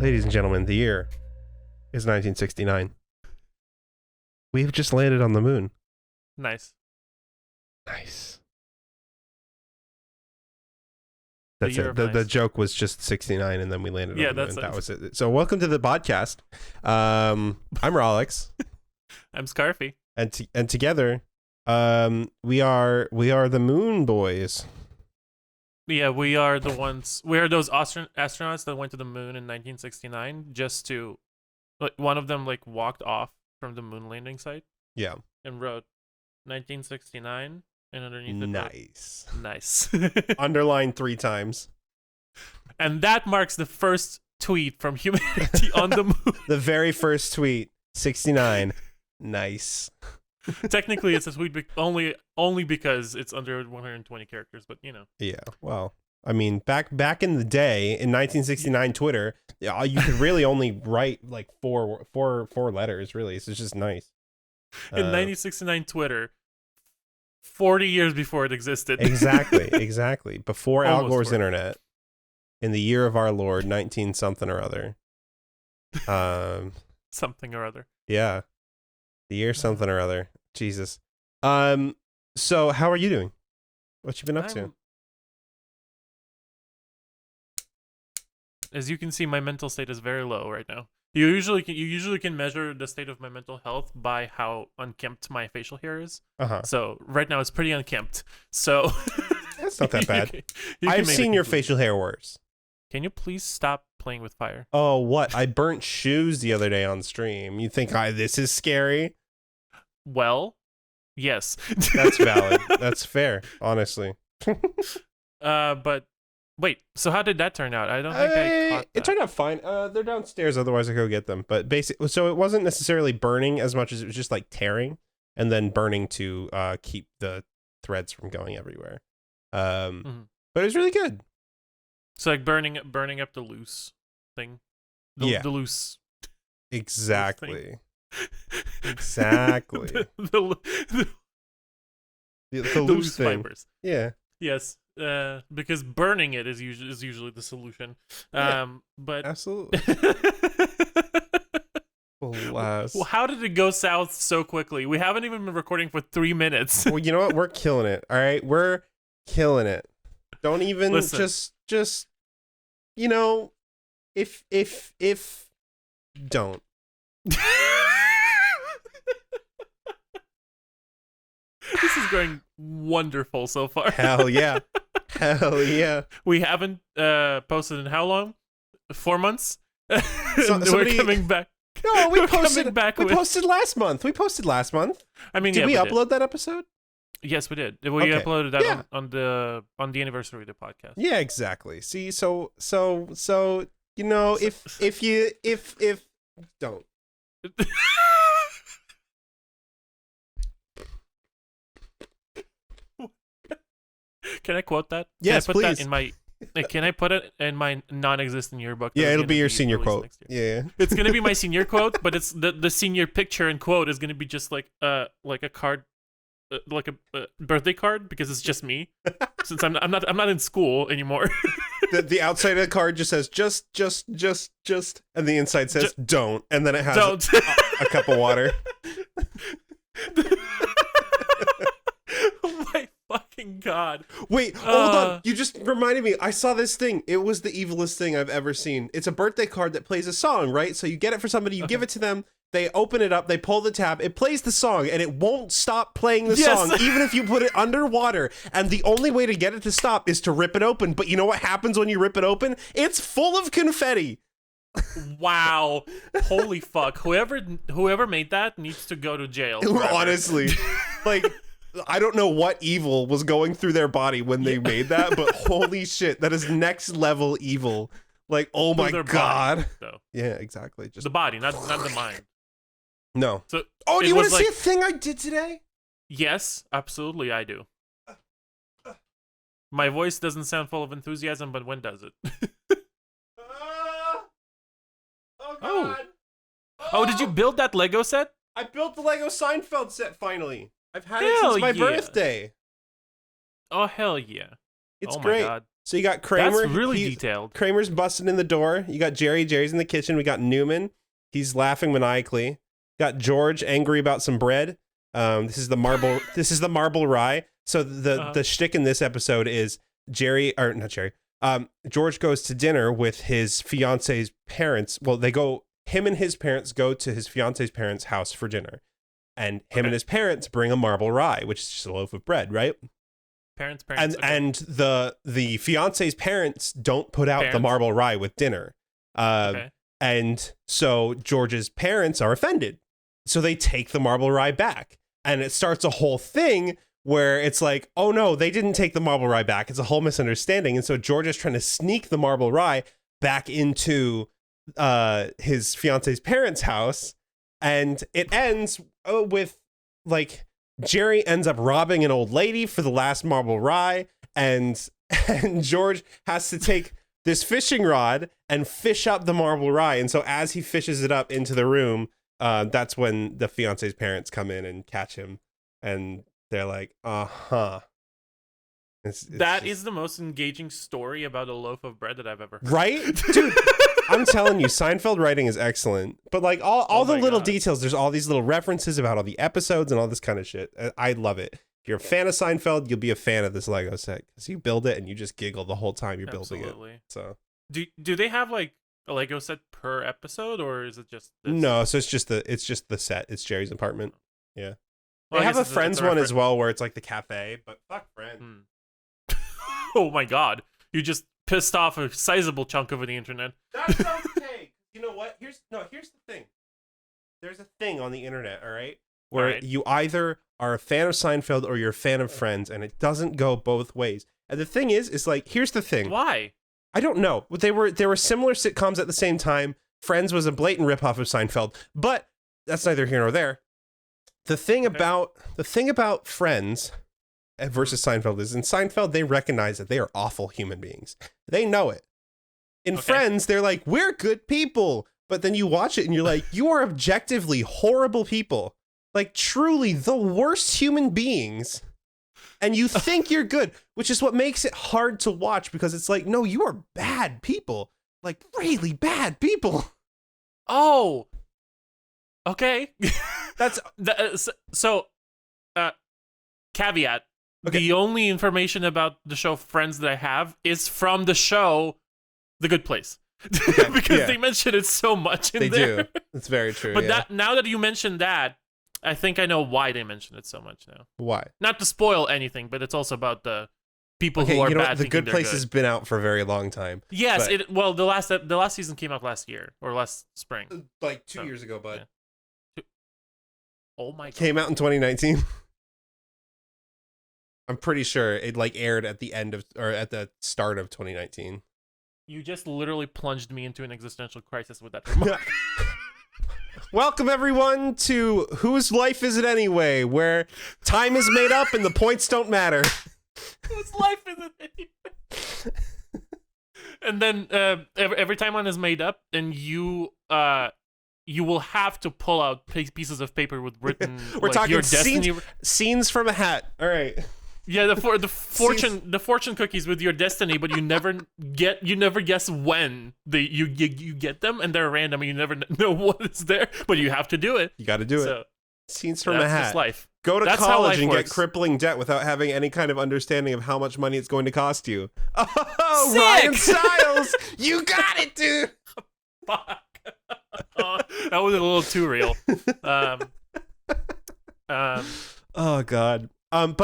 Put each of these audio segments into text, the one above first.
Ladies and gentlemen, the year is 1969. We've just landed on the moon. Nice. Nice. The That's year it. of The nice. joke was just 69 and then we landed Yeah, on the that's moon. it. That was it. So welcome to the podcast. I'm Rahlyx. I'm Scarfee. and together we are the Moon Boys. Yeah, we are the ones. We are those astronauts that went to the moon in 1969 just to, like, one of them like walked off from the moon landing site Yeah. and wrote 1969 and underneath it Nice. wrote, nice. Underlined 3 times. And that marks the first tweet from humanity on the moon. The very first tweet, 69. Nice. Technically, it's a tweet only because it's under 120 characters, but you know. Yeah. Well, I mean, back in the day in 1969 Twitter, you could really only write like four letters, really. So it's just nice. In 1969 Twitter, 40 years before it existed. Exactly. Before Al Almost Gore's 40. internet, in the year of our Lord, 19 something or other. Something or other. Yeah. The year something or other. Jesus. So how are you doing? What you been up to? As you can see, my mental state is very low right now. You usually can measure the state of my mental health by how unkempt my facial hair is. Uh-huh. So right now it's pretty unkempt. So That's not that bad. you can I've make seen the your conclusion. facial hair worse. Can you please stop playing with fire? Oh, what? I burnt shoes the other day on stream. You think this is scary? Well, yes. That's valid. That's fair, honestly. But wait. So how did that turn out? I don't think I caught that. It turned out fine. They're downstairs, otherwise I go get them. But basically, so it wasn't necessarily burning as much as it was just like tearing and then burning to keep the threads from going everywhere. But it was really good. So like burning up the loose thing. Yeah. The loose. Exactly. Exactly. the The loose loose thing. fibers. Yeah. Yes. Because burning it is usually the solution. Yeah. But Absolutely. Alas. well, how did it go south so quickly? We haven't even been recording for 3 minutes. Well, you know what? We're killing it. All right, we're killing it. Don't even Listen. just you know, if don't. This is going wonderful so far. Hell yeah. Hell yeah. We haven't posted in how long? 4 months. somebody- We're coming back. No, we We're coming posted back we with- posted last month. I mean, Did yeah, we did. upload that episode? Yes, we did. We Okay. uploaded that Yeah. on the anniversary of the podcast. Yeah, exactly. See, so you know, if you don't. Can I quote that? Yes, can I put please. That in my, can I put it in my non-existent yearbook? Yeah, that's it'll gonna be your senior released quote. next year? Yeah. It's gonna be my senior quote, but it's the senior picture and quote is gonna be just like a card, like a birthday card, because it's just me, since I'm not in school anymore. The outside of the card just says just, and the inside says don't, and then it has Don't. a cup of water. Oh my fucking god! Wait, hold on. You just reminded me. I saw this thing. It was the evilest thing I've ever seen. It's a birthday card that plays a song, right? So you get it for somebody, you give it to them, they open it up, they pull the tab, it plays the song, and it won't stop playing the Yes. song, even if you put it underwater. And the only way to get it to stop is to rip it open. But you know what happens when you rip it open? It's full of confetti. Wow! Holy fuck! Whoever made that needs to go to jail. forever. Honestly, like, I don't know what evil was going through their body when they made that, but holy shit, that is next level evil. Like, oh my Their god. body, though. Yeah, exactly. Just The body, not the mind. no. So Oh, do it you want was to see like- a thing I did today? yes, absolutely, I do. My voice doesn't sound full of enthusiasm, but when does it? Oh god. Oh, did you build that Lego set? I built the Lego Seinfeld set finally. I've had it Hell since my yeah. birthday. Oh hell yeah! It's oh great. my god! So you got Kramer. That's really detailed. Kramer's busting in the door. You got Jerry. Jerry's in the kitchen. We got Newman. He's laughing maniacally. Got George angry about some bread. This is the marble. This is the marble rye. So the shtick in this episode is George goes to dinner with his fiance's parents. Well, him and his parents go to his fiance's parents' house for dinner. And him and his parents bring a marble rye, which is just a loaf of bread, right? Parents. And the fiance's parents don't put out the marble rye with dinner. And so George's parents are offended. So they take the marble rye back. And it starts a whole thing where it's like, oh no, they didn't take the marble rye back. It's a whole misunderstanding. And so George is trying to sneak the marble rye back into his fiance's parents' house. And it ends with like Jerry ends up robbing an old lady for the last marble rye, and George has to take this fishing rod and fish up the marble rye. And so as he fishes it up into the room, that's when the fiance's parents come in and catch him, and they're like, That is the most engaging story about a loaf of bread that I've ever heard. Right? Dude, I'm telling you, Seinfeld writing is excellent. But like all the little details, there's all these little references about all the episodes and all this kind of shit. I love it. If you're a fan of Seinfeld, you'll be a fan of this Lego set because you build it and you just giggle the whole time you're building it. So do they have like a Lego set per episode, or is it just this? No, so it's just the set. It's Jerry's apartment. Yeah. Well, they have a Friends one as well where it's like the cafe, but fuck Friends. Oh my god. You just pissed off a sizable chunk of the internet. That's okay. You know what? Here's the thing. There's a thing on the internet, all right? Where you either are a fan of Seinfeld or you're a fan of Friends, and it doesn't go both ways. And the thing is like, here's the thing. Why? I don't know. There were similar sitcoms at the same time. Friends was a blatant ripoff of Seinfeld, but that's neither here nor there. The thing about Friends versus Seinfeld is in Seinfeld, they recognize that they are awful human beings. They know it. In Friends, they're like, we're good people. But then you watch it and you're like, you are objectively horrible people. Like truly the worst human beings. And you think you're good, which is what makes it hard to watch because it's like, no, you are bad people. Like really bad people. Oh. Okay. That's caveat. Okay. The only information about the show Friends that I have is from the show The Good Place. Okay, because they mention it so much in there. They do. It's very true. But now that you mentioned that, I think I know why they mention it so much now. Why? Not to spoil anything, but it's also about the people who are bad. The Good Place has been out for a very long time. Yes, the last season came out last year or last spring. Like 2 years ago, bud. Yeah. Oh my god. Came out in 2019. I'm pretty sure it like aired at the end of or at the start of 2019. You just literally plunged me into an existential crisis with that remark. Welcome everyone to Whose Life Is It Anyway, where time is made up and the points don't matter. Whose life is it anyway? And then every time one is made up, and you will have to pull out pieces of paper with written. We're like, talking your destiny. Scenes from a hat. All right. Yeah, the fortune cookies with your destiny, but you never guess when you get them, and they're random, and you never know what is there, but you have to do it. You got to do it. Scenes from a hat. That's life. Go to college and get crippling debt without having any kind of understanding of how much money it's going to cost you. Oh, Sick! Ryan Stiles, you got it, dude. Fuck. That was a little too real. Oh God. But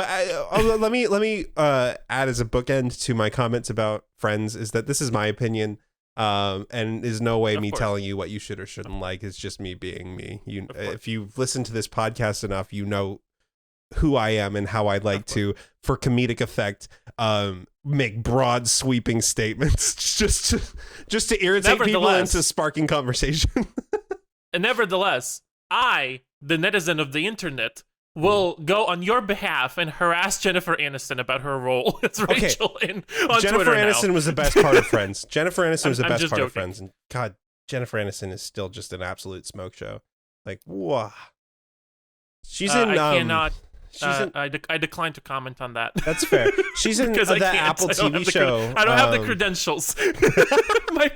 let me add as a bookend to my comments about Friends is that this is my opinion, and is no way me telling you what you should or shouldn't like. It's just me being me. If you've listened to this podcast enough, you know who I am and how I like to, for comedic effect, make broad sweeping statements just to irritate people into sparking conversation. And nevertheless, I, the netizen of the internet, will go on your behalf and harass Jennifer Aniston about her role as Rachel on Jennifer Twitter Aniston now. was the best part of Friends. Jennifer Aniston was the best part joking. of Friends. And God, Jennifer Aniston is still just an absolute smoke show. Like, wow. She's in I decline to comment on that. That's fair. She's in Because the Apple TV show. I don't have the credentials. my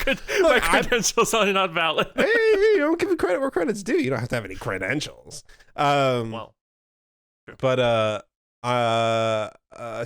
credentials are not valid. Hey, you don't give me credit where credit's due. You don't have to have any credentials. Well, true. But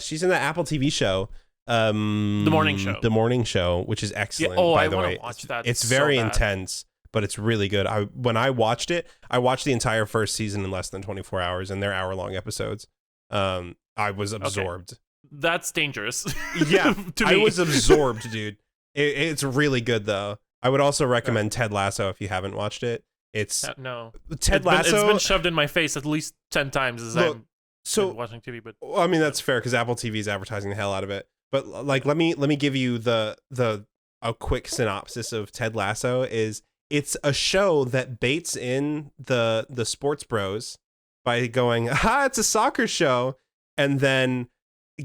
she's in the Apple TV show. The morning show, which is excellent. Yeah, by I the want way, to watch that. It's very so intense, but it's really good. When I watched it, I watched the entire first season in less than 24 hours, and they're hour-long episodes. I was absorbed. Okay. That's dangerous. Yeah, to me. I was absorbed, dude. It's really good though. I would also recommend Ted Lasso if you haven't watched it. It's no Ted Lasso. It's been shoved in my face at least 10 times as I'm watching TV. But I mean that's fair because Apple TV is advertising the hell out of it. But like, let me give you a quick synopsis of Ted Lasso. It's a show that baits in the sports bros by going, it's a soccer show, and then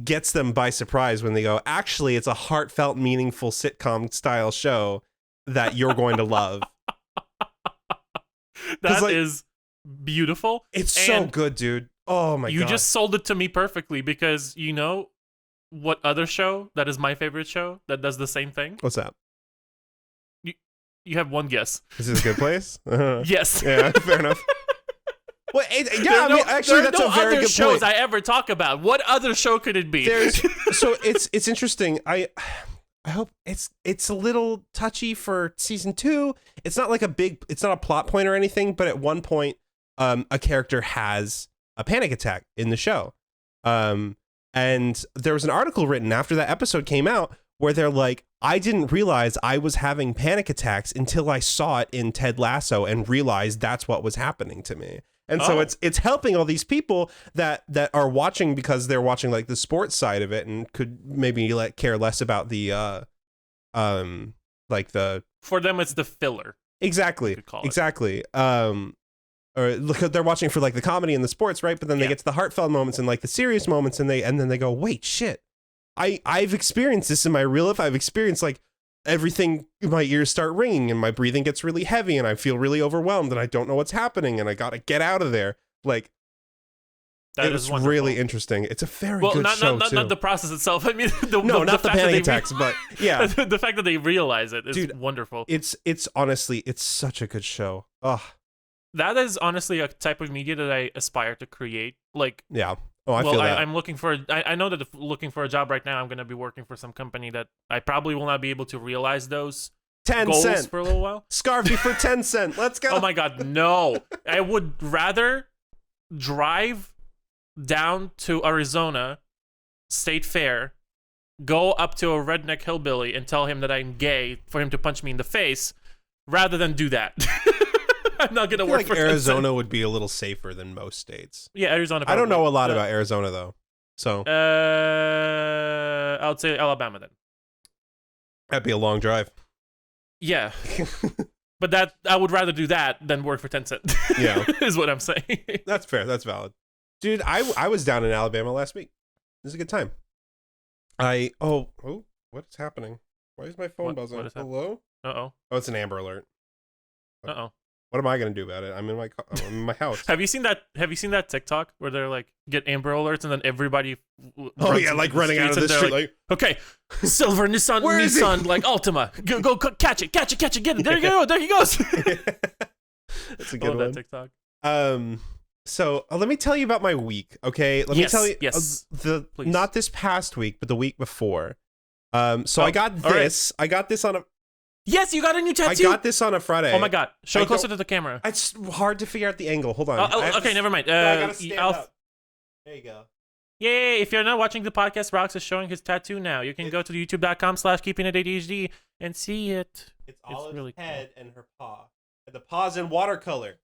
gets them by surprise when they go, actually, it's a heartfelt, meaningful sitcom style show that you're going to love. That is beautiful. It's so good, dude. Oh my god. You just sold it to me perfectly because you know what other show that is my favorite show that does the same thing? What's that? You have one guess. Is this a good place? Yes. Yeah, fair enough. Well, actually, that's a very good shows point. I ever talk about. What other show could it be? So it's interesting. I hope it's a little touchy for season 2. It's not like it's not a plot point or anything, but at one point, a character has a panic attack in the show. And there was an article written after that episode came out where they're like, I didn't realize I was having panic attacks until I saw it in Ted Lasso and realized that's what was happening to me. And so it's helping all these people that are watching because they're watching like the sports side of it and could maybe care less about the for them it's the filler. Exactly. Or look, they're watching for like the comedy and the sports, right? But then they get to the heartfelt moments and like the serious moments, and then they go, wait, shit. I've experienced this in my real life. I've experienced like everything, my ears start ringing and my breathing gets really heavy and I feel really overwhelmed and I don't know what's happening and I gotta get out of there. Like, it was really interesting. It's a very good show too. Not the process itself. I mean, not the panic attacks, but yeah, the fact that they realize it is wonderful. It's honestly, it's such a good show. Ugh. That is honestly a type of media that I aspire to create. Like, yeah. Oh, I feel that. I'm looking for. I know that if looking for a job right now, I'm going to be working for some company that I probably will not be able to realize those 10 goals cent for a little while. Scarfee for 10 cent. Let's go. Oh my god, no! I would rather drive down to Arizona State Fair, go up to a redneck hillbilly and tell him that I'm gay for him to punch me in the face, rather than do that. I'm not gonna work for Arizona would be a little safer than most states. Yeah, Arizona. I don't know a lot about Arizona though, so I would say Alabama then. That'd be a long drive. Yeah, but that I would rather do that than work for 10 cent. Yeah, is what I'm saying. That's fair. That's valid, dude. I was down in Alabama last week. This is a good time. What's happening? Why is my phone buzzing? Hello? Oh, it's an Amber Alert. Uh-oh. What am I gonna do about it? I'm in my house. Have you seen that TikTok where they're like get Amber Alerts and then everybody? Like running out of the street. Like, okay, silver Nissan like Altima. Go catch it, get it. There you go. There he goes. That's a good one. That TikTok. So let me tell you about my week. Okay, let me tell you. Yes. Not this past week, but the week before. I got this. Right. I got this on a. Yes, you got a new tattoo. I got this on a Friday. Oh my god! Show it closer to the camera. It's hard to figure out the angle. Hold on. Okay, never mind. I gotta stand up. There you go. Yay! If you're not watching the podcast, Rahlyx is showing his tattoo now. You can go to youtube.com/KiPin and see it. It's Olive's really head and her paw. And the paw's in watercolor,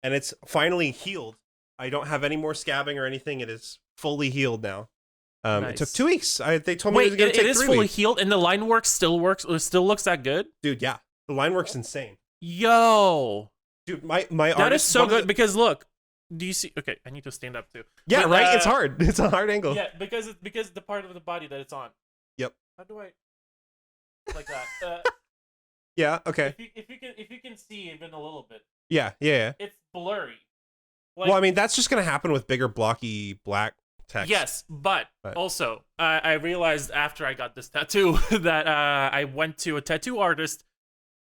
and it's finally healed. I don't have any more scabbing or anything. It is fully healed now. Nice. It took 2 weeks. They told me it was going to take 3 weeks. It is fully healed, and the line work still works. It still looks that good, dude. Yeah, the line work's insane. Yo, dude, my that is so good because look, do you see? Okay, I need to stand up too. Yeah, but, right. It's hard. It's a hard angle. Yeah, because the part of the body that it's on. Yep. How do I? Like that. Yeah. Okay. If you can see even a little bit. Yeah. It's blurry. Like, well, I mean, that's just gonna happen with bigger blocky black text. yes, but also I realized after I got this tattoo that I went to a tattoo artist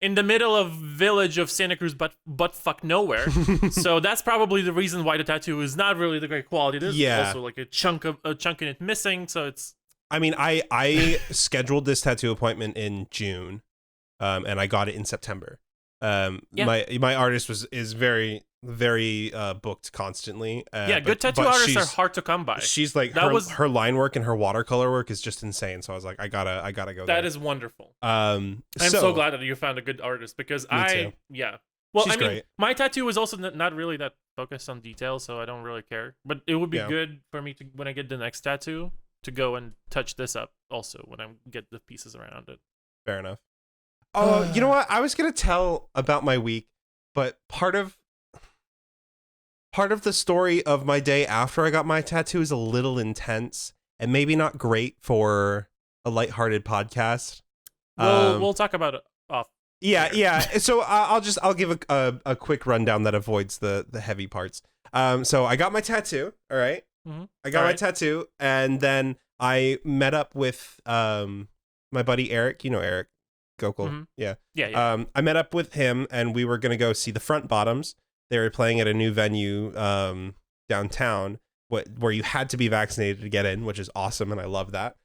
in the middle of village of Santa Cruz, but fuck nowhere. So that's probably the reason why the tattoo is not really the great quality. There's also like a chunk in it missing, so it's. I mean, I scheduled this tattoo appointment in June, and I got it in September. My artist is very booked constantly. Good tattoo artists are hard to come by. She's like her line work and her watercolor work is just insane. So I was like, I gotta go. That there. is wonderful. I'm so glad that you found a good artist because too. Well, She's I mean, great. my tattoo is also not really that focused on detail, so I don't really care. But it would be good for me to, when I get the next tattoo, to go and touch this up also when I get the pieces around it. Fair enough. Oh, you know what? I was gonna tell about my week, but part of the story of my day after I got my tattoo is a little intense and maybe not great for a lighthearted podcast. We'll talk about it off. Yeah. So I'll give a quick rundown that avoids the heavy parts. So I got my tattoo. All right. Mm-hmm. I got my tattoo, and then I met up with my buddy Eric. You know Eric Gokul. Mm-hmm. Yeah. I met up with him, and we were gonna go see the Front Bottoms. They were playing at a new venue downtown, where you had to be vaccinated to get in, which is awesome, and I love that.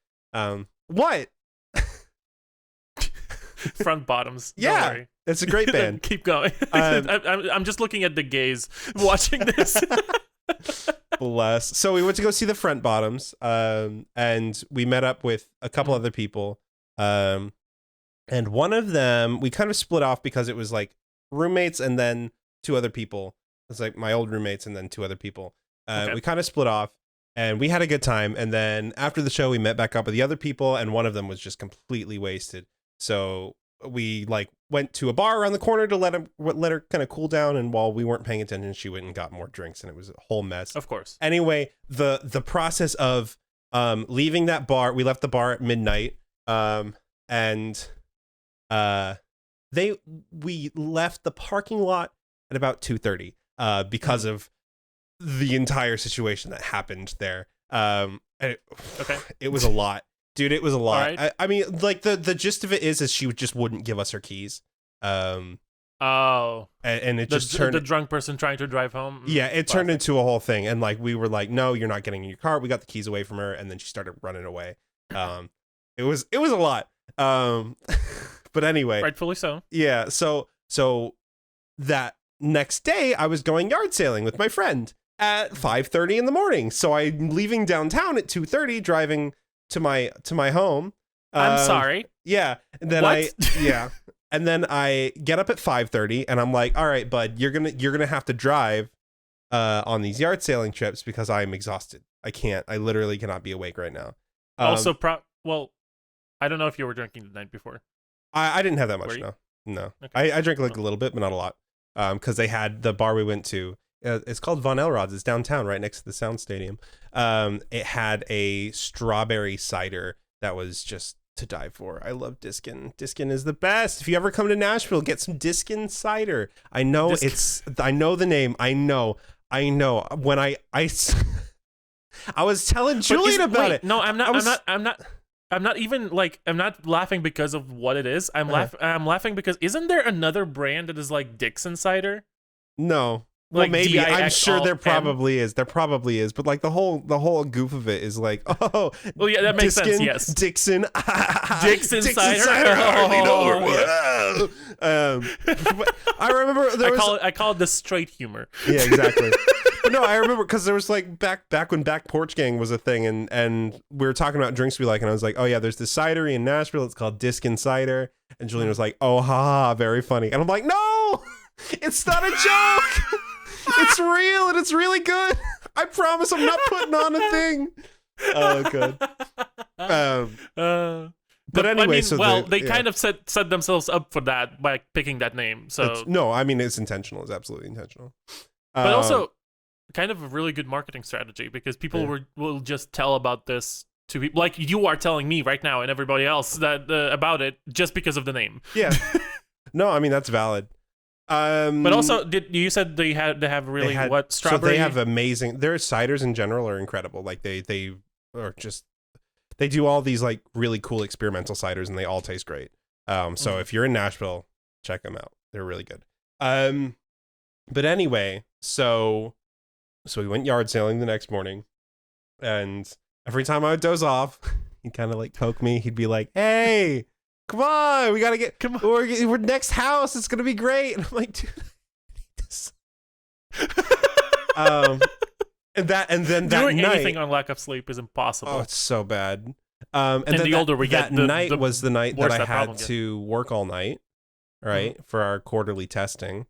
What? Front Bottoms. Yeah, it's a great band. Keep going. I'm just looking at the gays watching this. Bless. So we went to go see the Front Bottoms, and we met up with a couple other people, and one of them we kind of split off because it was like roommates and then two other people. It's like my old roommates and then two other people. We kind of split off, and we had a good time. And then after the show, we met back up with the other people, and one of them was just completely wasted. So we like went to a bar around the corner to let her kind of cool down, and while we weren't paying attention, she went and got more drinks, and it was a whole mess. Of course. Anyway, the process of leaving that bar, we left the bar at midnight, and we left the parking lot at about 2:30 because of the entire situation that happened there. It was a lot. Dude, it was a lot. Right. I mean, like the gist of it is she just wouldn't give us her keys. And it just turned the drunk person trying to drive home. Yeah, it turned into a whole thing, and like we were like, no, you're not getting in your car. We got the keys away from her, and then she started running away. It was a lot. But anyway, rightfully so. Yeah. So that next day, I was going yard sailing with my friend at 5:30 in the morning. So I'm leaving downtown at 2:30, driving to my home. I'm sorry. Yeah. And then and then I get up at 5:30 and I'm like, all right, bud, you're gonna have to drive on these yard sailing trips because I'm exhausted. I literally cannot be awake right now. Also, I don't know if you were drinking the night before. I didn't have that much. No. Okay. I drank like a little bit, but not a lot. Because they had the bar we went to. It's called Von Elrod's. It's downtown, right next to the Sound Stadium. It had a strawberry cider that was just to die for. I love Diskin. Diskin is the best. If you ever come to Nashville, get some Diskin cider. I know I know the name. I know. When I was telling Julian about it. No, I'm not even like, I'm not laughing because of what it is. I'm laughing because isn't there another brand that is like Dixon cider? No. Well, Like maybe. I'm sure there DIXLN? probably is. There probably is. But like the whole goof of it is like, well, yeah, that makes sense. Yes, Dixon cider. But I remember I call it the straight humor. Yeah, exactly. But no, I remember because there was like back when Back Porch Gang was a thing, and we were talking about drinks we like, and I was like, oh yeah, there's this cidery in Nashville. It's called Diskin Cider, and Julian was like, oh ha, very funny, and I'm like, no, it's not a joke. It's real and it's really good. I promise I'm not putting on a thing. Oh, good. But anyway, I mean, they kind of set themselves up for that by picking that name. So I mean, it's intentional. It's absolutely intentional. But also, kind of a really good marketing strategy because people will just tell about this to people, like you are telling me right now and everybody else that about it just because of the name. Yeah. No, I mean that's valid. But also, you said they have really what strawberry? So they have amazing. Their ciders in general are incredible. Like they are just, they do all these like really cool experimental ciders, and they all taste great. So if you're in Nashville, check them out. They're really good. But anyway, so we went yard sailing the next morning, and every time I would doze off, he'd kind of like poke me. He'd be like, "Hey, come on, we gotta get. Come on, we're next house. It's gonna be great." And I'm like, "Dude, I need this." And then that doing night, anything on lack of sleep is impossible. Oh, it's so bad. And then the older we get, that night was the night that I had to get. work all night, right, for our quarterly testing.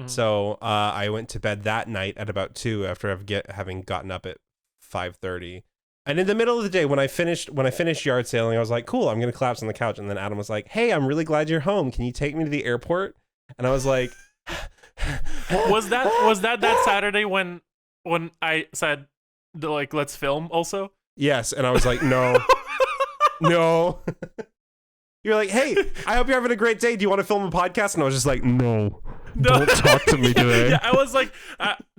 So I went to bed that night at about 2 after having gotten up at 5:30. And in the middle of the day, when I finished yard sailing, I was like, "Cool, I'm gonna collapse on the couch." And then Adam was like, "Hey, I'm really glad you're home. Can you take me to the airport?" And I was like, "Was that Saturday when I said, like, let's film also?" Yes, and I was like, "No, no." You're like, "Hey, I hope you're having a great day. Do you want to film a podcast?" And I was just like, "No. Don't talk to me today." Yeah, I was like,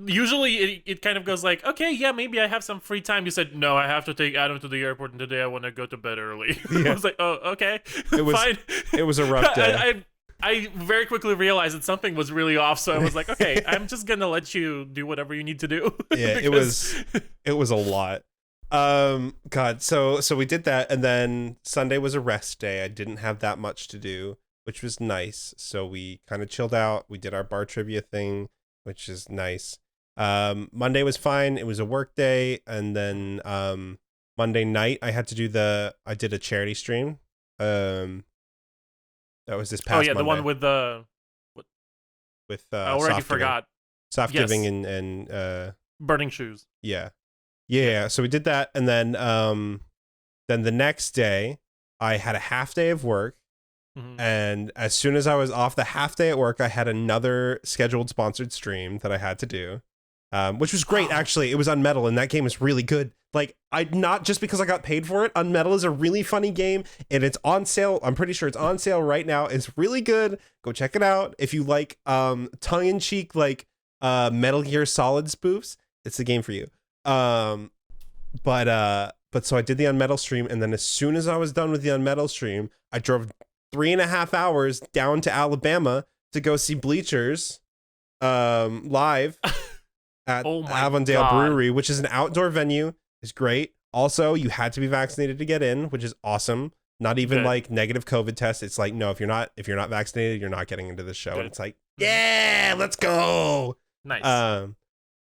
usually it kind of goes like, "Okay, yeah, maybe I have some free time." You said, "No, I have to take Adam to the airport, and today I want to go to bed early." Yeah. I was like, "Oh, okay, it was fine." It was a rough day. I very quickly realized that something was really off, so I was like, "Okay, I'm just gonna let you do whatever you need to do." Yeah, it was a lot. God, so we did that, and then Sunday was a rest day. I didn't have that much to do, which was nice. So we kind of chilled out. We did our bar trivia thing, which is nice. Monday was fine. It was a work day, and then Monday night I did a charity stream. That was this past Monday. The one with the I already forgot. Soft giving and burning shoes. Yeah. So we did that, and then the next day I had a half day of work. And as soon as I was off the half day at work, I had another scheduled sponsored stream that I had to do, which was great. Actually, it was Unmetal, and that game is really good. Like, not just because I got paid for it. Unmetal is a really funny game, and it's on sale. I'm pretty sure it's on sale right now. It's really good. Go check it out if you like tongue-in-cheek like Metal Gear Solid spoofs. It's the game for you. But so I did the Unmetal stream, and then as soon as I was done with the Unmetal stream, I drove 3.5 hours down to Alabama to go see Bleachers live at Avondale Brewery, which is an outdoor venue. It's great. Also, you had to be vaccinated to get in, which is awesome. Not even like negative COVID test. It's like, no, if you're not vaccinated, you're not getting into the show. And it's like, yeah, let's go. Nice.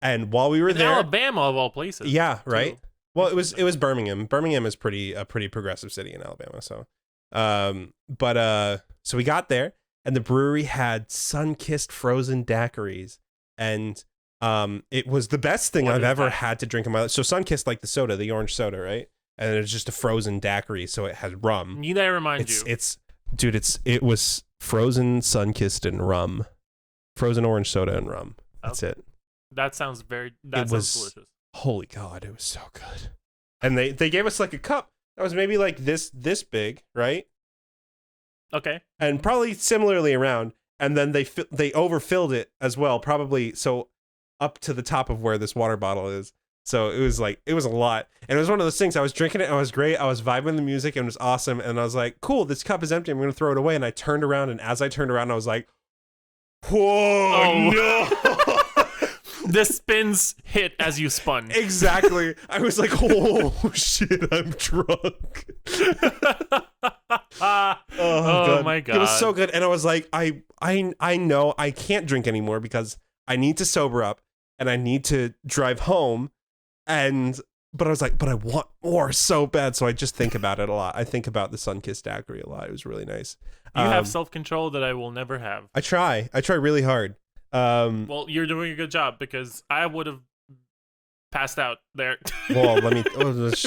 And while we were there, Alabama of all places. Yeah, right. Too. Well, it was Birmingham. Birmingham is a pretty progressive city in Alabama. So, so we got there, and the brewery had sun-kissed frozen daiquiris, and it was the best thing I've ever had to drink in my life. So sun-kissed, like the soda, the orange soda, right? And it's just a frozen daiquiri, so it has rum. Need I remind you? It was frozen, sun-kissed, and rum, frozen orange soda and rum. That's it. That sounds delicious. Holy God, it was so good. And they gave us like a cup that was maybe like this big, right? Okay. And probably similarly around, and then they overfilled it as well, probably so up to the top of where this water bottle is. So it was a lot. And it was one of those things, I was drinking it, and it was great. I was vibing the music, and it was awesome. And I was like, cool, this cup is empty. I'm going to throw it away. And I turned around, and as I turned around, I was like, whoa, no. The spins hit as you spun. Exactly. I was like, oh, shit, I'm drunk. Oh, my God. It was so good. And I was like, I know I can't drink anymore because I need to sober up and I need to drive home. But I was like, but I want more so bad. So I just think about it a lot. I think about the sun-kissed daiquiri a lot. It was really nice. You have self-control that I will never have. I try really hard. Well, you're doing a good job because I would have passed out there. Well, let me.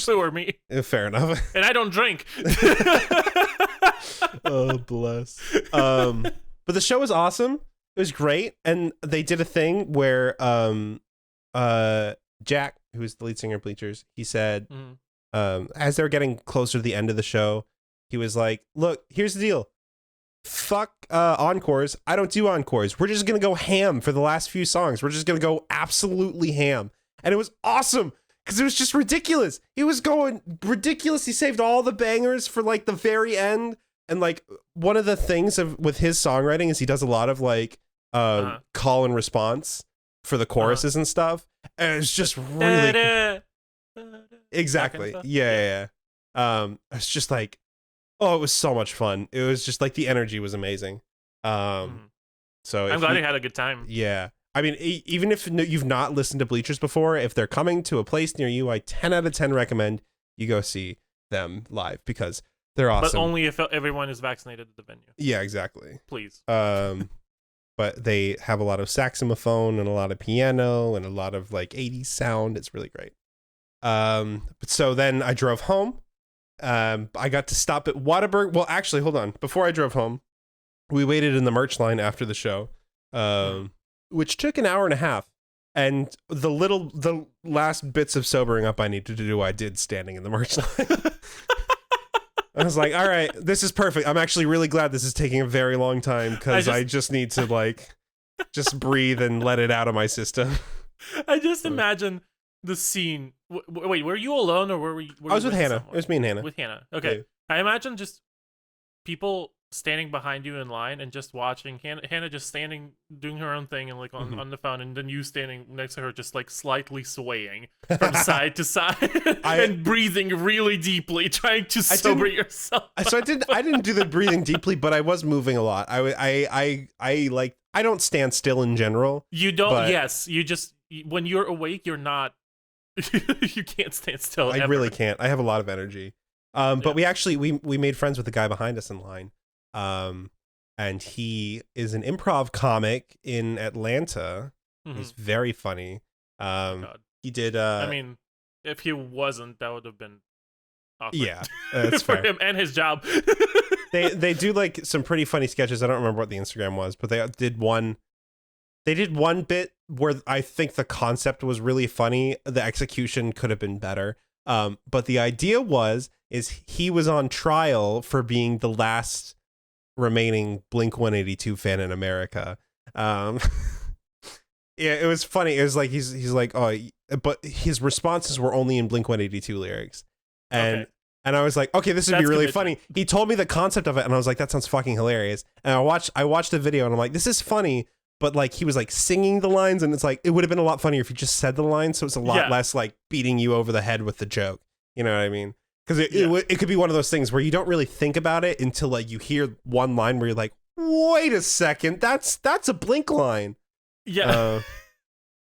Or me. Fair enough. And I don't drink. Oh, bless. But the show was awesome. It was great, and they did a thing where Jack, who is the lead singer of Bleachers, he said, as they were getting closer to the end of the show, he was like, "Look, here's the deal. fuck encores. I don't do encores. We're just gonna go ham for the last few songs. We're just gonna go absolutely ham. And it was awesome because it was just ridiculous. He was going ridiculous. He saved all the bangers for like the very end. And like one of the things with his songwriting is he does a lot of like call and response for the choruses and stuff. And it's just really exactly. Yeah. It's just like, oh, it was so much fun. It was just like the energy was amazing. So I'm glad you had a good time. Yeah. I mean, even if you've not listened to Bleachers before, if they're coming to a place near you, I 10 out of 10 recommend you go see them live because they're awesome. But only if everyone is vaccinated at the venue. Yeah, exactly. Please. But they have a lot of saxophone and a lot of piano and a lot of like 80s sound. It's really great. But so then I drove home. I got to stop at Whataburger. Well, actually, hold on. Before I drove home, we waited in the merch line after the show, which took an hour and a half. And the last bits of sobering up I needed to do, I did standing in the merch line. I was like, all right, this is perfect. I'm actually really glad this is taking a very long time because I just need to like just breathe and let it out of my system. I just imagine the scene. Wait, were you alone or were you? I was with Hannah. Someone? It was me and Hannah. With Hannah. Okay. Yeah. I imagine just people standing behind you in line and just watching Hannah just standing doing her own thing and like on the phone, and then you standing next to her just like slightly swaying from side to side and breathing really deeply, trying to sober yourself. So I didn't do the breathing deeply, but I was moving a lot. I don't stand still in general. You don't. Yes, you just when you're awake, you're not. You can't stand still. I really can't. I have a lot of energy. But we actually we made friends with the guy behind us in line. And he is an improv comic in Atlanta. He's very funny. He did I mean, if he wasn't, that would have been awkward. Yeah, that's for fair. him and his job. they do like some pretty funny sketches. I don't remember what the Instagram was, but they did one bit where I think the concept was really funny. The execution could have been better. But the idea is he was on trial for being the last remaining Blink-182 fan in America. Yeah, it was funny. It was like he's like, oh, but his responses were only in Blink-182 lyrics, and I was like, okay, this would be really funny. He told me the concept of it, and I was like, that sounds fucking hilarious. And I watched the video, and I'm like, this is funny, but like he was like singing the lines, and it's like it would have been a lot funnier if he just said the lines, so it's a lot less like beating you over the head with the joke. You know what I mean? Because it could be one of those things where you don't really think about it until like you hear one line where you're like, wait a second, that's a Blink line. Yeah.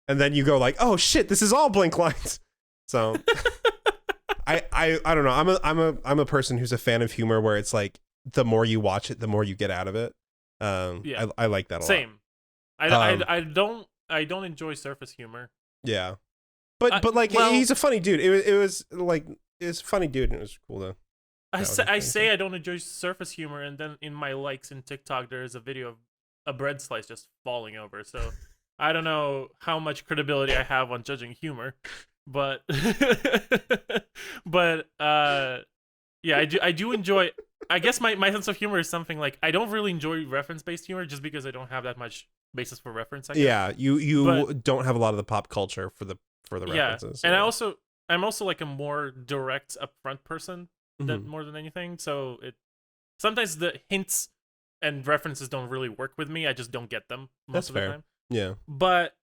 And then you go like, oh shit, this is all Blink lines. So I don't know. I'm a person who's a fan of humor where it's like the more you watch it, the more you get out of it. I like that a lot. Same. I don't enjoy surface humor. Yeah. But like he's a funny dude. It was like it's a funny dude and it was cool though. I say I don't enjoy surface humor, and then in my likes in TikTok there is a video of a bread slice just falling over. So I don't know how much credibility I have on judging humor, but yeah, I do enjoy. I guess my sense of humor is something like I don't really enjoy reference-based humor just because I don't have that much basis for reference. I guess. Yeah, you don't have a lot of the pop culture for the references. Yeah, and I'm also like a more direct, upfront person more than anything. So sometimes the hints and references don't really work with me. I just don't get them most of the time. Yeah. But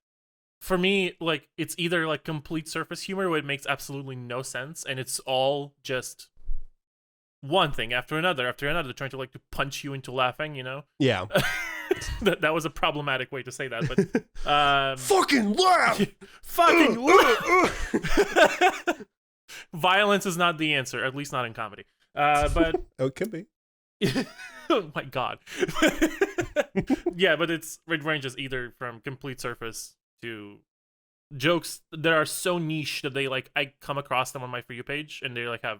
for me, like it's either like complete surface humor where it makes absolutely no sense and it's all just one thing after another, trying to like to punch you into laughing, you know? Yeah. that was a problematic way to say that, but fucking laugh. Fucking laugh. Violence is not the answer, at least not in comedy. But oh, it could be. Oh my god. Yeah, but it ranges either from complete surface to jokes that are so niche that they like I come across them on my For You page and they like have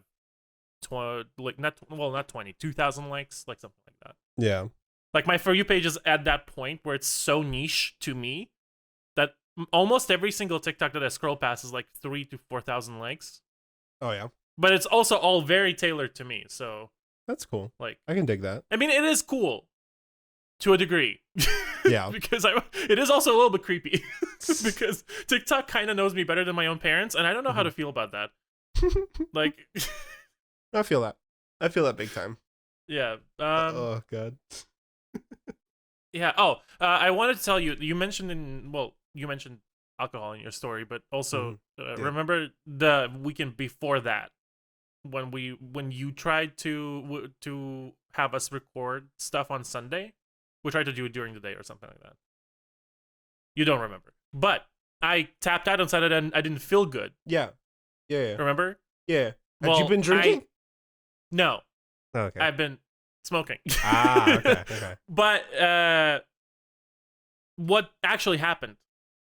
2,000 likes, like something like that. Yeah. Like my For You page is at that point where it's so niche to me that almost every single TikTok that I scroll past is like 3,000 to 4,000 likes. Oh yeah. But it's also all very tailored to me, so that's cool. Like I can dig that. I mean, it is cool. to a degree. Yeah. Because it is also a little bit creepy. Because TikTok kind of knows me better than my own parents, and I don't know how to feel about that. Like, I feel that. I feel that big time. Yeah. Oh god. Yeah. Oh, I wanted to tell you. You mentioned alcohol in your story, but also remember the weekend before that when you tried to have us record stuff on Sunday. We tried to do it during the day or something like that. You don't remember, but I tapped out on Saturday and I didn't feel good. Yeah. Remember? Yeah. Well, Had you been drinking? No. Oh, okay. I've been smoking. Okay. But what actually happened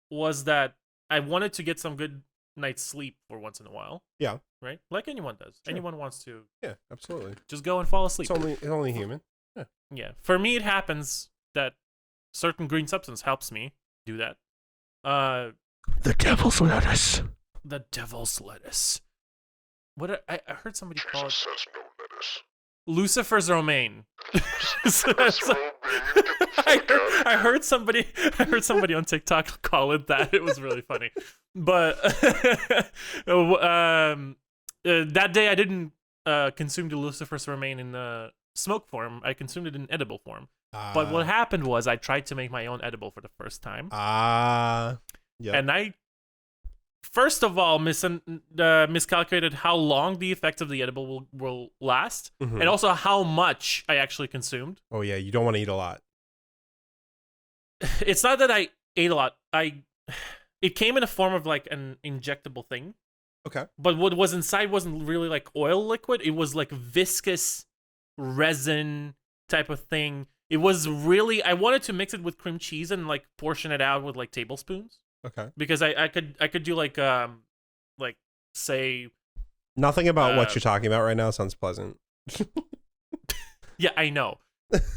was that I wanted to get some good night's sleep for once in a while. Yeah. Right? Like anyone does. Sure. Anyone wants to. Yeah, absolutely. Just go and fall asleep. It's only human. Yeah. For me, it happens that certain green substance helps me do that. The devil's lettuce. The devil's lettuce. What I heard somebody call it. Lucifers Romaine. I heard somebody on TikTok call it that. It was really funny. But that day I didn't consume the Lucifers Romaine in the smoke form. I consumed it in edible form. But what happened was I tried to make my own edible for the first time. Yeah. And I first of all miscalculated how long the effects of the edible will last, and also how much I actually consumed. Oh yeah, you don't want to eat a lot. It's not that I ate a lot. It came in a form of like an injectable thing. Okay. But what was inside wasn't really like oil liquid. It was like viscous resin type of thing. It was really, I wanted to mix it with cream cheese and like portion it out with like tablespoons. Okay. Because I could do like say. Nothing about what you're talking about right now sounds pleasant. Yeah, I know.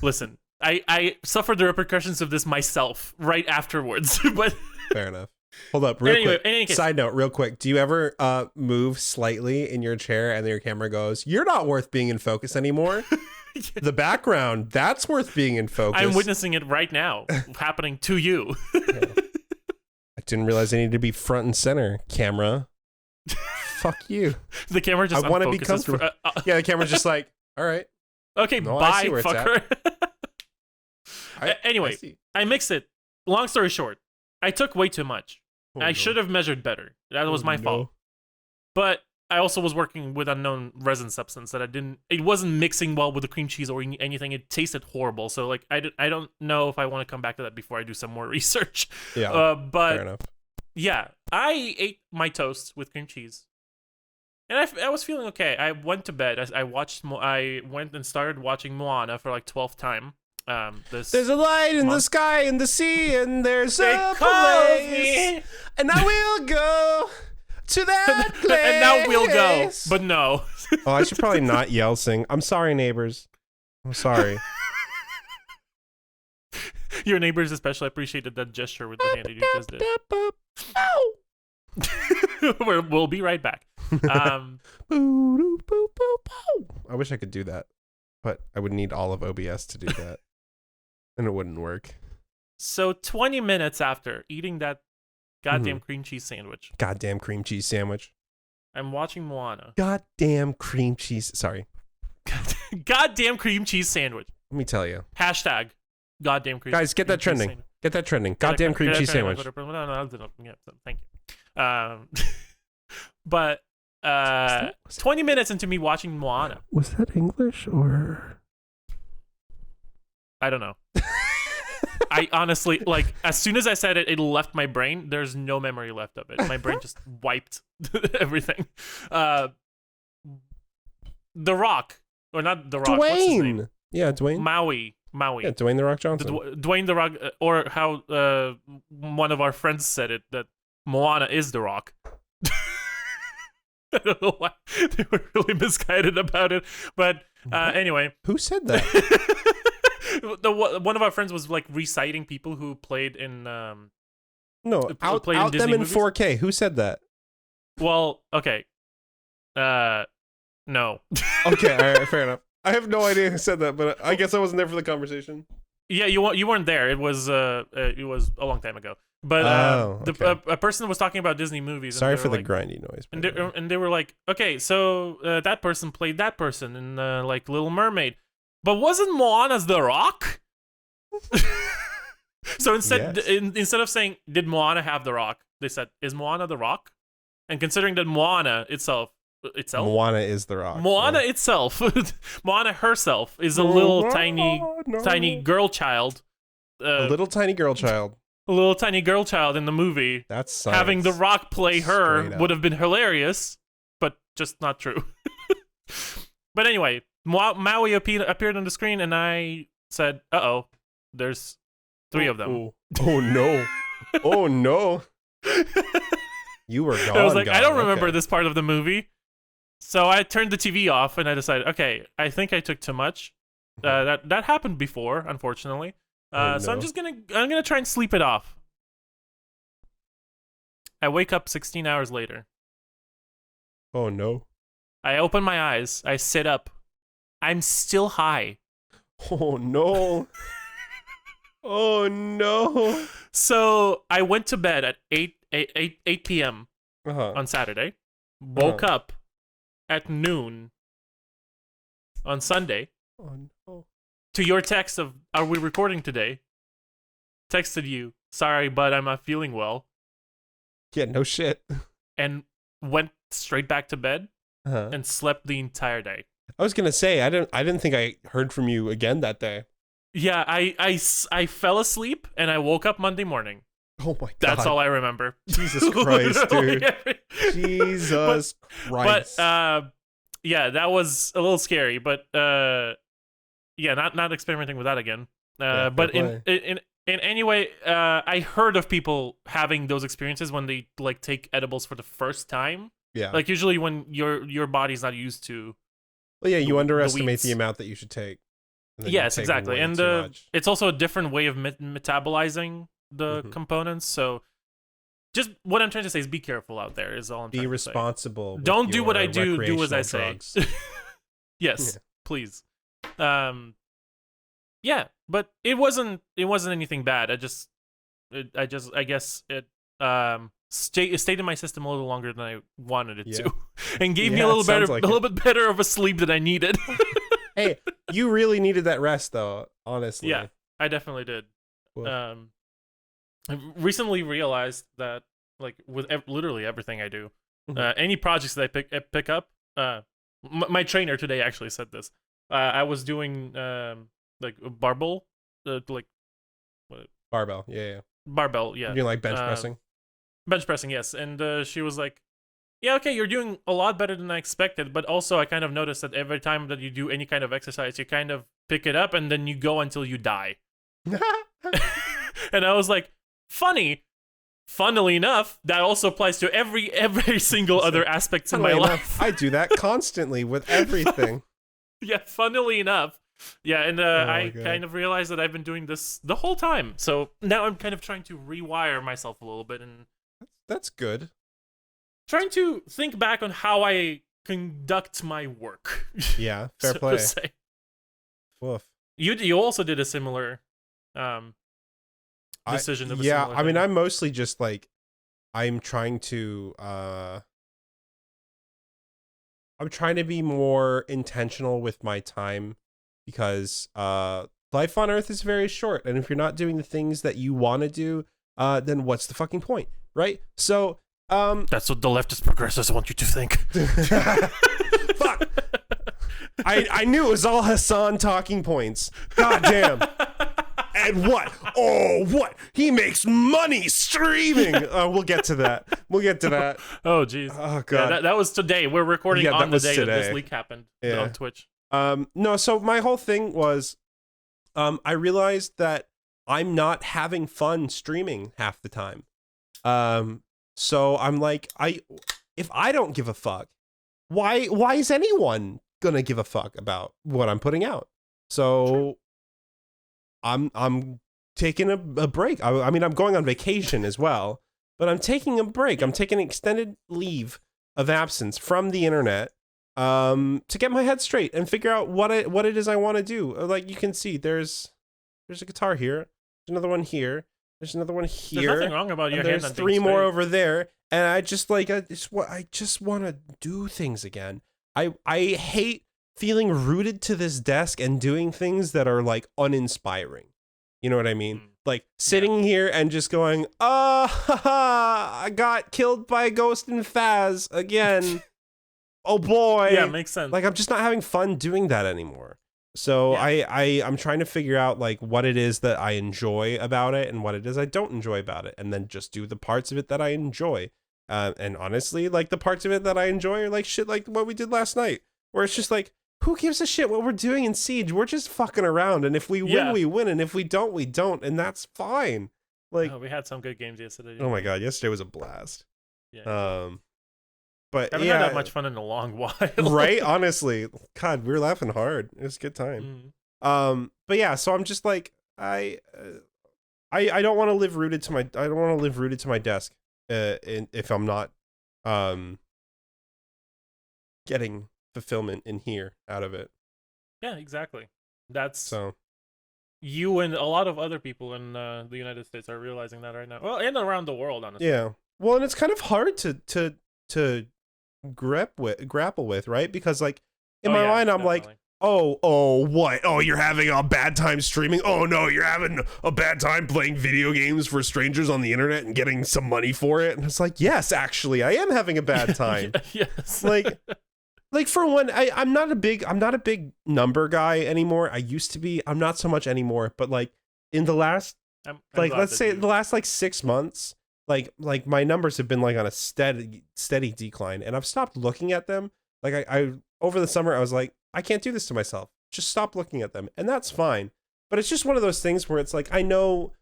Listen, I suffered the repercussions of this myself right afterwards. But fair enough. Hold up, real quick. In any case, side note, real quick. Do you ever move slightly in your chair and then your camera goes, "You're not worth being in focus anymore"? Yeah. The background, that's worth being in focus. I'm witnessing it right now, happening to you. Yeah. I didn't realize I needed to be front and center. Camera, fuck you. The camera just. I want to be comfortable. Yeah, the camera's just like, all right. Okay, no, bye, fucker. Anyway, I mixed it. Long story short, I took way too much. I should have measured better. That was my fault. But I also was working with unknown resin substance that it wasn't mixing well with the cream cheese or anything. It tasted horrible. So like I don't know if I want to come back to that before I do some more research. Yeah. But fair enough. Yeah, I ate my toast with cream cheese. And I was feeling okay. I went to bed. I went and started watching Moana for like 12th time. There's a light in the sky and the sea, and there's a place, and I will go to that place. And now we'll go, but no. Oh, I should probably not yell sing. I'm sorry, neighbors. I'm sorry. Your neighbors especially appreciated that gesture with the hand that you just did. We'll be right back. I wish I could do that, but I would need all of OBS to do that. And it wouldn't work. So 20 minutes after eating that goddamn cream cheese sandwich. Goddamn cream cheese sandwich. I'm watching Moana. Goddamn cream cheese. Sorry. Goddamn cream cheese sandwich. Let me tell you. Hashtag goddamn cream. Guys, get that trending. Get that trending. Goddamn cream cheese sandwich. Thank you. But 20 minutes into me watching Moana. Was that English or? I don't know. I honestly, like, as soon as I said it, it left my brain. There's no memory left of it. My brain just wiped everything. The Rock, or not The Rock. Dwayne. What's his name? Yeah, Dwayne. Maui. Yeah, Dwayne The Rock Johnson. Dwayne The Rock, or how one of our friends said it, that Moana is The Rock. I don't know why they were really misguided about it, but anyway. Who said that? One of our friends was like reciting people who played in out them in movies. 4K. Who said that? Well, okay. No. Okay, all right, fair enough. I have no idea who said that, but I guess I wasn't there for the conversation. Yeah, you weren't there. It was a long time ago. But a person was talking about Disney movies. Sorry for the grindy noise. And they were like, okay, so that person played that person in like Little Mermaid, but wasn't Moana's The Rock? So instead of saying did Moana have The Rock, they said is Moana The Rock? And considering that Moana itself Moana is The Rock. Moana itself, Moana herself is a little tiny girl child. A little tiny girl child. A little tiny girl child in the movie. That's science. Having The Rock play her would have been hilarious, but just not true. But anyway, Maui appeared on the screen, and I said, "Uh-oh, there's 3 of them." Oh no! Oh no! You were gone. I was like, I don't remember this part of the movie. So I turned the TV off and I decided, okay, I think I took too much. That happened before, unfortunately. So I'm gonna try and sleep it off. I wake up 16 hours later. Oh no. I open my eyes, I sit up. I'm still high. Oh no. Oh no. So I went to bed at 8 p.m. On Saturday. Woke up at noon on Sunday. Oh no. To your text of, are we recording today? Texted you, sorry, but I'm not feeling well. Yeah, no shit. And went straight back to bed and slept the entire day. I was gonna say, I didn't think I heard from you again that day. Yeah, I fell asleep and I woke up Monday morning. Oh my god. That's all I remember. Jesus Christ, dude. Jesus Christ. But yeah, that was a little scary, but yeah, not experimenting with that again. But in any way, I heard of people having those experiences when they like take edibles for the first time. Yeah. Like usually when your body's not used to. Well, yeah, you underestimate the amount that you should take. Yes, exactly. And it's also a different way of metabolizing the components. So just what I'm trying to say is be careful out there is all I'm trying to say. Be responsible. Don't do what I do as I say. Yes, please. Yeah, but it wasn't anything bad. I guess it stayed in my system a little longer than I wanted it to, and gave me a little bit better of a sleep than I needed. Hey, you really needed that rest, though. Honestly, yeah, I definitely did. Cool. I recently realized that, like, with literally everything I do, any projects that I pick up, my trainer today actually said this. I was doing like a barbell, like what? Barbell, yeah. Barbell, yeah. You're doing like bench pressing. Bench pressing, yes. And she was like, "Yeah, okay, you're doing a lot better than I expected, but also I kind of noticed that every time that you do any kind of exercise, you kind of pick it up and then you go until you die." And I was like, funnily enough, that also applies to every single other aspects in my life. I do that constantly with everything. Yeah, funnily enough. Yeah, and I kind of realized that I've been doing this the whole time. So now I'm kind of trying to rewire myself a little bit, and that's good. Trying to think back on how I conduct my work. Yeah, fair play. To say. Woof. You also did a similar decision. I mean, I'm mostly just like I'm trying to be more intentional with my time because life on Earth is very short, and if you're not doing the things that you want to do, then what's the fucking point, right? So that's what the leftist progressives want you to think. Fuck. I knew it was all Hassan talking points. God damn. And what? Oh, what? He makes money streaming. We'll get to that. Oh, jeez. Oh, God. Yeah, that was today. We're recording on the day that this leak happened on Twitch. No, so my whole thing was I realized that I'm not having fun streaming half the time. So I'm like, if I don't give a fuck, why is anyone gonna give a fuck about what I'm putting out? So I'm taking a break. I mean, I'm going on vacation as well, but I'm taking a break. I'm taking an extended leave of absence from the internet to get my head straight and figure out what it is I want to do. Like you can see, there's There's a guitar here. There's another one here. There's another one here. There's nothing wrong about your hand. There's 3 more over there, and I just want to do things again. I hate feeling rooted to this desk and doing things that are like uninspiring. You know what I mean? Like sitting here and just going, I got killed by a ghost in Faz again. Oh boy. Yeah, makes sense. Like I'm just not having fun doing that anymore. So I'm trying to figure out like what it is that I enjoy about it and what it is I don't enjoy about it, and then just do the parts of it that I enjoy. And honestly, like the parts of it that I enjoy are like shit like what we did last night, where it's just like, who gives a shit what we're doing in Siege? We're just fucking around, and if we win, we win, and if we don't, we don't, and that's fine. Like we had some good games yesterday. Oh my god, yesterday was a blast. Yeah. But I haven't had that much fun in a long while. Right? Honestly, God, we were laughing hard. It was a good time. But yeah, so I'm just like I don't want to live rooted to my desk if I'm not getting fulfillment in here out of it. Yeah, exactly. That's so. You and a lot of other people in the United States are realizing that right now. Well, and around the world, honestly. Yeah. Well, and it's kind of hard to grapple with, right? Because like in my mind, I'm definitely. like, what? Oh, you're having a bad time streaming? Oh no, you're having a bad time playing video games for strangers on the internet and getting some money for it. And it's like, yes, actually, I am having a bad time. Yes. Like for one, I'm not a big number guy anymore. I used to be. I'm not so much anymore. But like in the last, let's say the last like 6 months, like my numbers have been like on a steady decline, and I've stopped looking at them. Like I over the summer, I was like, I can't do this to myself. Just stop looking at them, and that's fine. But it's just one of those things where it's like, I know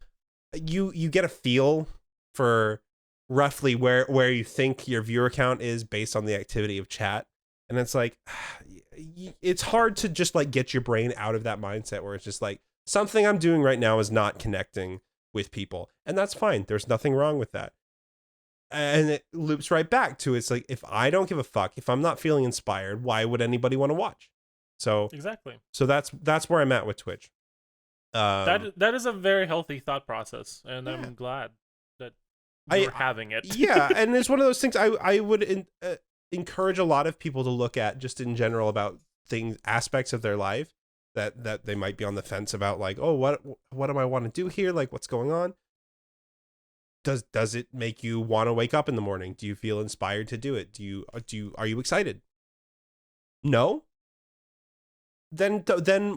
you get a feel for roughly where you think your viewer count is based on the activity of chat. And it's like, it's hard to just like get your brain out of that mindset where it's just like, something I'm doing right now is not connecting with people. And that's fine. There's nothing wrong with that. And it loops right back to, it's like, if I don't give a fuck, if I'm not feeling inspired, why would anybody want to watch? So exactly. So that's where I'm at with Twitch. That is a very healthy thought process, and yeah. I'm glad that you're having it. Yeah, and it's one of those things I would encourage a lot of people to look at just in general about aspects of their life that they might be on the fence about, like, oh, what do I want to do here? Like, what's going on? Does it make you want to wake up in the morning? Do you feel inspired to do it? Are you excited? No? Then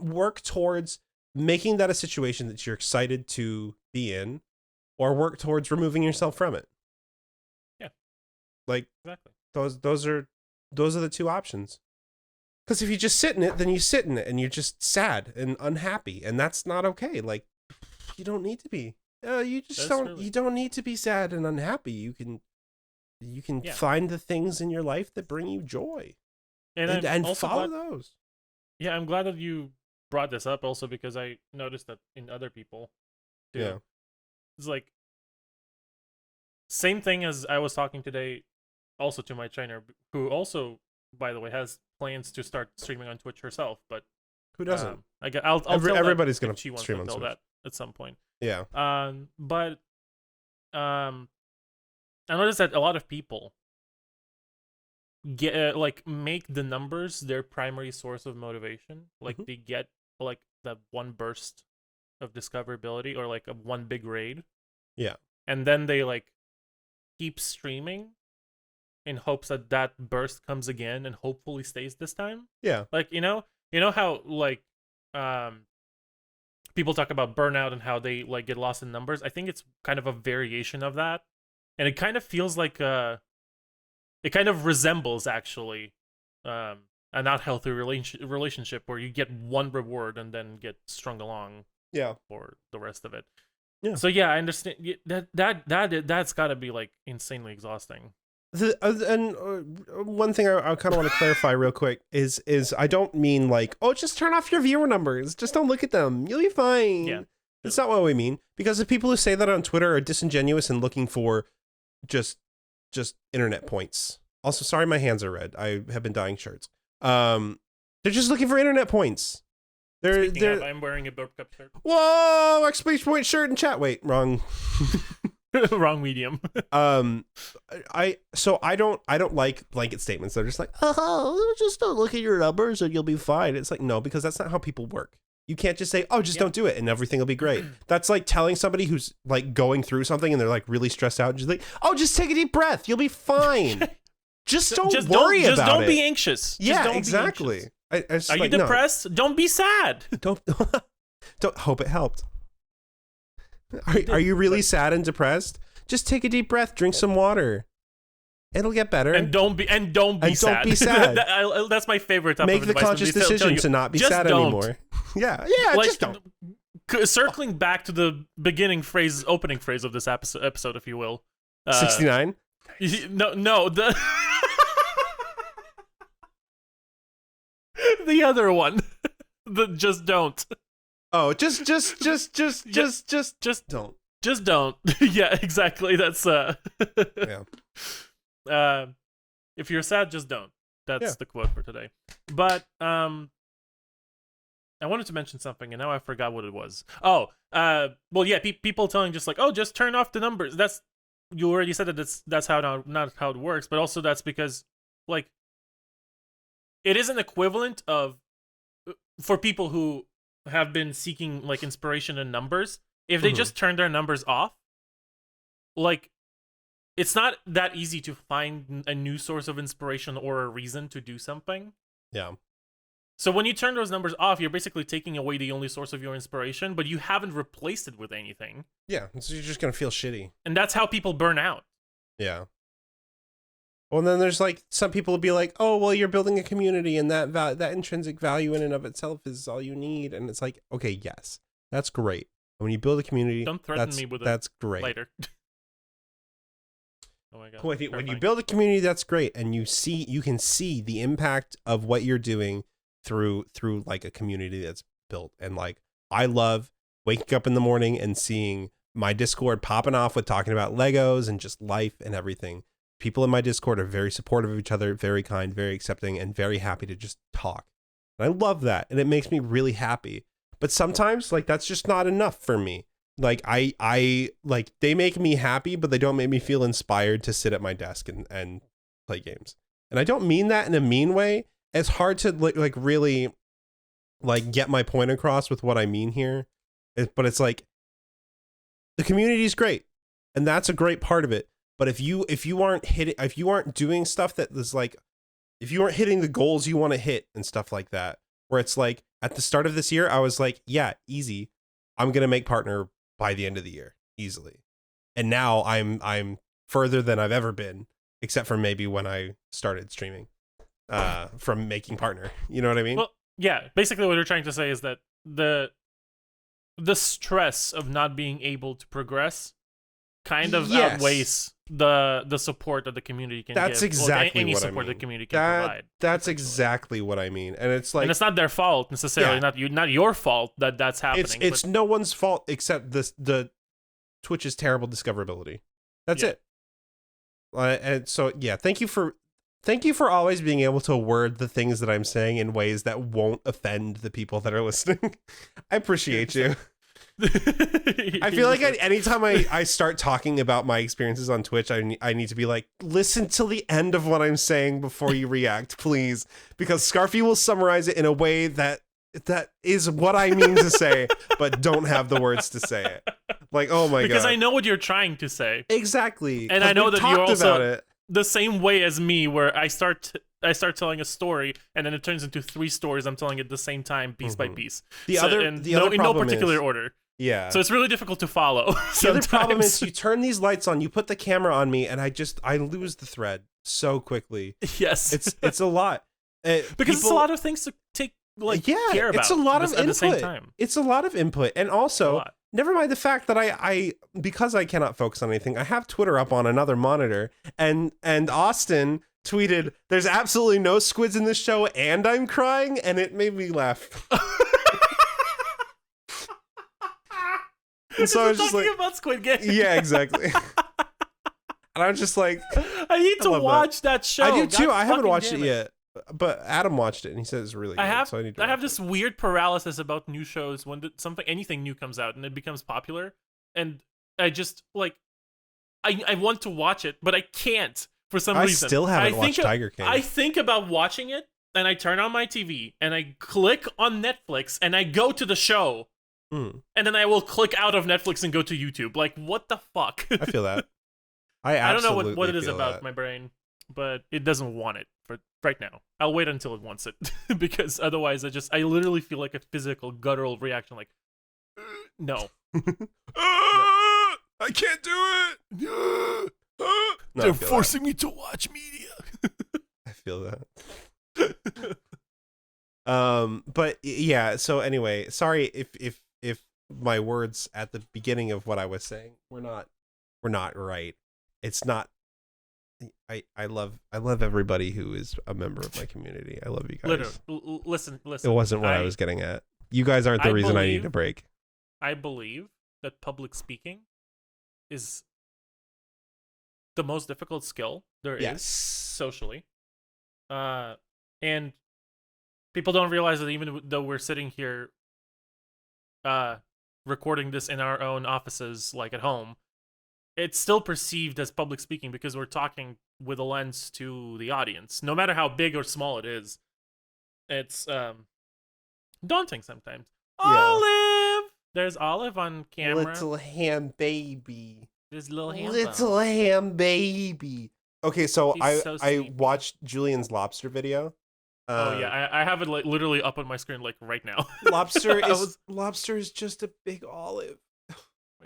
work towards making that a situation that you're excited to be in, or work towards removing yourself from it. Yeah. Like, exactly. Those are the two options. Because if you just sit in it, then you sit in it and you're just sad and unhappy, and that's not okay. Like, you don't need to be. You don't need to be sad and unhappy. You can find the things in your life that bring you joy, and follow those. Yeah, I'm glad that you brought this up also, because I noticed that in other people too. Yeah. It's like same thing as I was talking today also to my trainer, who also, by the way, has plans to start streaming on Twitch herself, but who doesn't? I'll tell everybody's going to stream on Twitch that at some point. Yeah. But I noticed that a lot of people get make the numbers their primary source of motivation. Like they get like that one burst of discoverability, or like a one big raid. Yeah. And then they like keep streaming in hopes that burst comes again and hopefully stays this time. Yeah. Like, you know how like people talk about burnout and how they like get lost in numbers. I think it's kind of a variation of that. And it kind of feels like it kind of resembles actually a not healthy relationship where you get one reward and then get strung along for the rest of it. Yeah. So yeah, I understand that's got to be like insanely exhausting. One thing I kind of want to clarify real quick is I don't mean like, oh, just turn off your viewer numbers, just don't look at them, you'll be fine. Yeah. That's not what we mean, because the people who say that on Twitter are disingenuous and looking for just internet points. Also, sorry, my hands are red. I have been dyeing shirts. They're just looking for internet points. Speaking of, I'm wearing a burp cup shirt. Whoa! Exclamation point shirt in chat. Wait, wrong. Wrong medium. I don't like blanket statements. They're just like, oh, just don't look at your numbers and you'll be fine. It's like, no, because that's not how people work. You can't just say, oh, just don't do it and everything will be great. That's like telling somebody who's like going through something and they're like really stressed out and just like, oh, just take a deep breath. You'll be fine. Just don't worry about it. Just don't be anxious. Yeah, exactly. Are you depressed? No. Don't be sad. Don't hope it helped. Are you really sad and depressed? Just take a deep breath, drink some water. It'll get better. And don't be sad. Don't be sad. That's my favorite type Make of the advice. conscious decision to not be sad anymore. Yeah, like, just don't. Circling back to the opening phrase of this episode, if you will. 69? No, the the other one. The just don't. Oh, just don't. Just don't. Yeah, exactly. That's yeah. If you're sad, just don't. That's the quote for today. But I wanted to mention something, and now I forgot what it was. Oh, well, yeah, people telling just like, oh, just turn off the numbers. You already said that that's how not how it works, but also that's because like it is an equivalent of for people who have been seeking like inspiration in numbers. If they just turn their numbers off, like it's not that easy to find a new source of inspiration or a reason to do something. Yeah. So when you turn those numbers off, you're basically taking away the only source of your inspiration, but you haven't replaced it with anything. Yeah, so you're just gonna feel shitty. And that's how people burn out. Yeah. Well, and then there's like some people will be like, "Oh, well, you're building a community, and that intrinsic value in and of itself is all you need." And it's like, okay, yes, that's great. When you build a community, don't threaten me with that's great. Later. Oh my god! When you build a community, that's great, and you can see the impact of what you're doing through like a community that's built. And like, I love waking up in the morning and seeing my Discord popping off with talking about Legos and just life and everything. People in my Discord are very supportive of each other, very kind, very accepting, and very happy to just talk. And I love that, and it makes me really happy. But sometimes, like, that's just not enough for me. Like, I like, they make me happy, but they don't make me feel inspired to sit at my desk and play games. And I don't mean that in a mean way. It's hard to like really like get my point across with what I mean here. But it's like, the community is great, and that's a great part of it. But if you aren't doing stuff that is like, if you aren't hitting the goals you want to hit and stuff like that, where it's like at the start of this year, I was like, yeah, easy. I'm going to make partner by the end of the year easily. And now I'm further than I've ever been, except for maybe when I started streaming from making partner. You know what I mean? Well, yeah, basically what you're trying to say is that the stress of not being able to progress kind of outweighs the support that the community can give. That's exactly any what support I mean. the community can provide. That's exactly what I mean. And it's like, and it's not their fault necessarily, not your fault that's happening. It's no one's fault except the Twitch's terrible discoverability. That's it. And so thank you for always being able to word the things that I'm saying in ways that won't offend the people that are listening. I appreciate you. I feel like anytime I start talking about my experiences on Twitch, I need to be like, listen till the end of what I'm saying before you react, please, because Scarfee will summarize it in a way that is what I mean to say, but don't have the words to say it. Like, oh my god, because I know what you're trying to say exactly, and I know that you're also the same way as me, where I start telling a story and then it turns into 3 stories. I'm telling it at the same time, piece by piece. In no particular order. Yeah. So it's really difficult to follow. The other problem is you turn these lights on, you put the camera on me, and I lose the thread so quickly. Yes. It's a lot. Because it's a lot of things to take care about. It's a lot of input. At the same time. It's a lot of input. And also, never mind the fact that I because I cannot focus on anything, I have Twitter up on another monitor, and Austin tweeted, "There's absolutely no squids in this show and I'm crying," and it made me laugh. And so I was just like, about Squid Game. Yeah, exactly. And I was just like, I need to watch that show. I do too. I haven't watched it yet, but Adam watched it and he said it's really good. I have this weird paralysis about new shows when anything new comes out and it becomes popular, and I just like I want to watch it, but I can't for some reason. I still haven't watched Tiger King. I think about watching it, and I turn on my TV and I click on Netflix and I go to the show. And then I will click out of Netflix and go to YouTube. Like, what the fuck? I feel that. I don't know what it is feel about that. my brain, but it doesn't want it for right now. I'll wait until it wants it because otherwise I literally feel like a physical guttural reaction. Like, no. I can't do it. They're forcing me to watch media. I feel that. But yeah. So anyway, sorry if my words at the beginning of what I was saying were not right. It's not. I love everybody who is a member of my community. I love you guys. Literally, listen. It wasn't what I was getting at. You guys aren't the reason I need a break. I believe that public speaking is the most difficult skill there is socially. And people don't realize that even though we're sitting here recording this in our own offices, like at home, it's still perceived as public speaking because we're talking with a lens to the audience. No matter how big or small it is, it's daunting sometimes. Yeah. Olive! There's Olive on camera. Little ham baby. There's little ham. Little ham baby. Okay, so I sweet. watched Julian's lobster video. Oh yeah, I have it like literally up on my screen like right now. Lobster is just a big olive.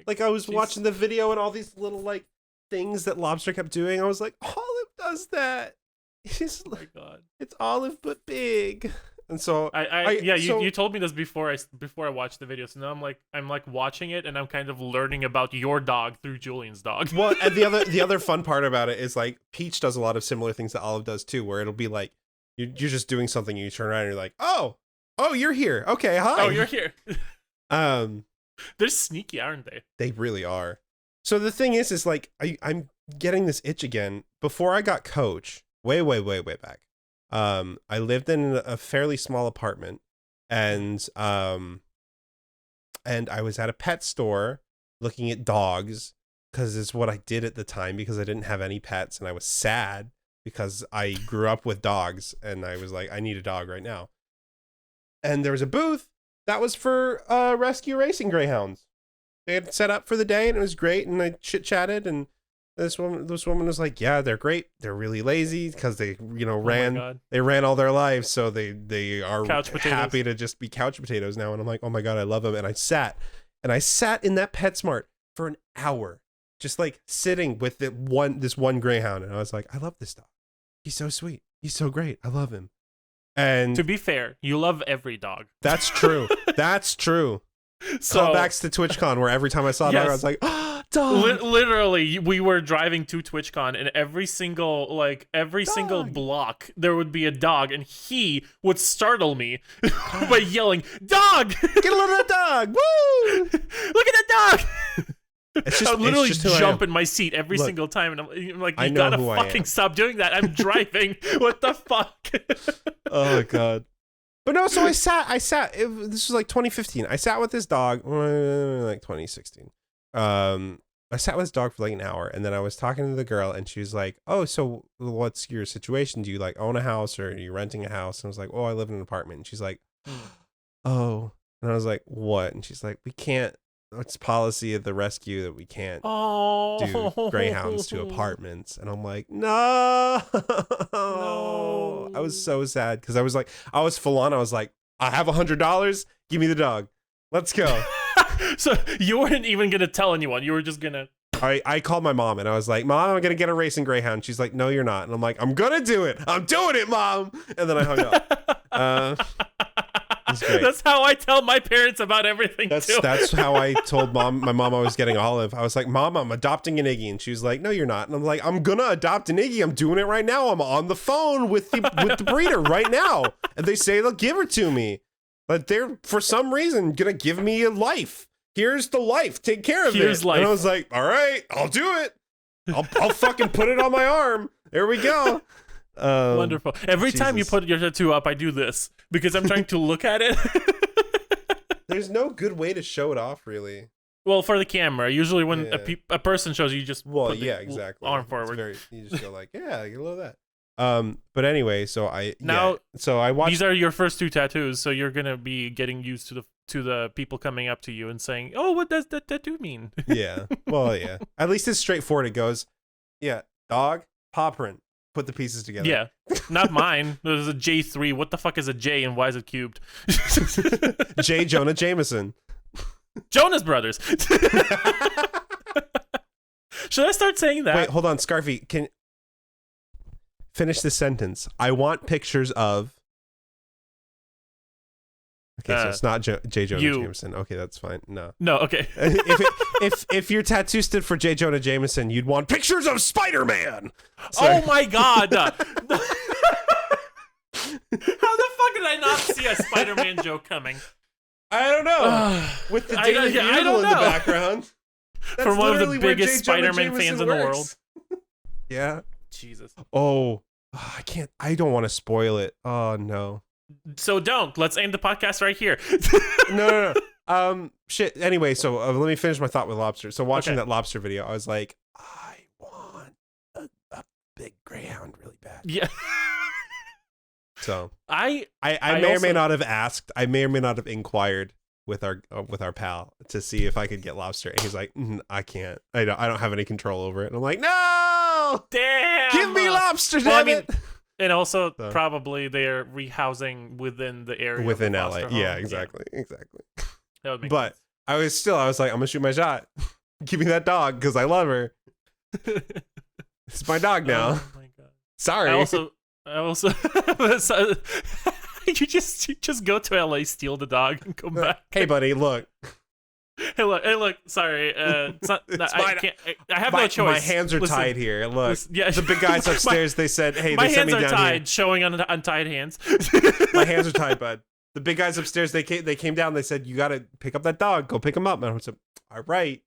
Like I was watching the video and all these little like things that lobster kept doing. I was like, Olive does that. It's Oh my god. It's Olive but big. And so you told me this before I watched the video. So now I'm like watching it and I'm kind of learning about your dog through Julian's dog. Well, and the other fun part about it is like Peach does a lot of similar things that Olive does too, where it'll be like you're just doing something, you turn around and you're like, oh, you're here. Okay, hi. Oh, you're here. They're sneaky, aren't they? They really are. So the thing is like I'm getting this itch again. Before I got Coach, way back. I lived in a fairly small apartment, and I was at a pet store looking at dogs because it's what I did at the time because I didn't have any pets and I was sad because I grew up with dogs and I was like, I need a dog right now. And there was a booth that was for rescue racing greyhounds. They had set up for the day and it was great, and I chit-chatted, and this woman was like, yeah, they're great. They're really lazy because they, ran all their lives. So they are happy to just be couch potatoes now. And I'm like, oh my God, I love them. And I sat in that PetSmart for an hour, just like sitting with this one greyhound. And I was like, I love this dog. He's so sweet. He's so great. I love him. And to be fair, you love every dog. That's true. That's true. So callbacks to TwitchCon, where every time I saw a dog, I was like, oh, dog. Literally, we were driving to TwitchCon, and every single block there would be a dog, and he would startle me by yelling, "Dog! Get a look at that dog! Woo! Look at that dog!" I would literally jump in my seat every single time, and I'm like, you gotta fucking stop doing that. I'm driving. What the fuck? Oh my God. But no, so I sat, this was like 2015. I sat with this dog, like 2016. I sat with this dog for like an hour, and then I was talking to the girl, and she was like, oh, so what's your situation? Do you like own a house, or are you renting a house? And I was like, oh, I live in an apartment. And she's like, oh. And I was like, what? And she's like, we can't, it's policy of the rescue that we can't do greyhounds to apartments. And I'm like, no. I was so sad because I was full on. I was like, I have $100. Give me the dog. Let's go. So you weren't even going to tell anyone. You were just going to. I called my mom and I was like, Mom, I'm going to get a racing greyhound. She's like, no, you're not. And I'm like, I'm going to do it. I'm doing it, Mom. And then I hung up. That's how I tell my parents about everything. That's how I told my mom I was getting Olive. I was like, Mom, I'm adopting an Iggy, and she was like, no, you're not. And I'm like, I'm gonna adopt an Iggy. I'm doing it right now. I'm on the phone with the breeder right now, and they say they'll give her to me, but they're for some reason gonna give me a life. Here's the life. Take care of it. Life. And I was like, all right, I'll do it. I'll fucking put it on my arm. There we go. Wonderful. Every time you put your tattoo up, I do this because I'm trying to look at it. There's no good way to show it off, really. Well, for the camera, usually when a person shows you, just put the exactly. arm forward. You just go like, yeah, I love that. But anyway, so I watched. These are your first 2 tattoos, so you're gonna be getting used to the people coming up to you and saying, "Oh, what does that tattoo mean?" Yeah. Well, yeah. At least it's straightforward. It goes, yeah, dog, paw print. Put the pieces together. Yeah, not mine. There's a J3. What the fuck is a J and why is it cubed? J. Jonah Jameson. Jonas Brothers. Should I start saying that? Wait, hold on, Scarfee. Can finish this sentence. I want pictures of. Okay, so it's not J. Jonah Jameson. Okay, that's fine. No. Okay. if your tattoo stood for J. Jonah Jameson, you'd want pictures of Spider-Man. Oh my god. How the fuck did I not see a Spider-Man joke coming? I don't know. With the Daily Bugle in the background. From one of the biggest Spider-Man fans in the world. Yeah. Jesus. Oh, I don't want to spoil it. Oh, no. So don't. Let's end the podcast right here. No. Shit. Anyway, so let me finish my thought with lobster. So watching that lobster video, I was like, I want a big greyhound really bad. Yeah. So I may or may not have asked. I may or may not have inquired with our pal to see if I could get lobster, and he's like, I can't. I don't have any control over it. And I'm like, no, damn, give me lobster, damn it. And also, probably they're rehousing within the area within LA. Yeah, exactly. That would make sense. I was like, I'm gonna shoot my shot. Give me that dog because I love her. It's my dog now. Oh my god. Sorry. I also you just go to LA, steal the dog, and come back. Hey, buddy, look. Hey, look. Sorry, it's not. I have no choice. My hands are tied here. Look, the big guys upstairs. They said, "Hey, they sent me down here." My hands are tied. Showing untied hands. My hands are tied, bud. The big guys upstairs. They came down. They said, "You got to pick up that dog. Go pick him up." And I said, "All right."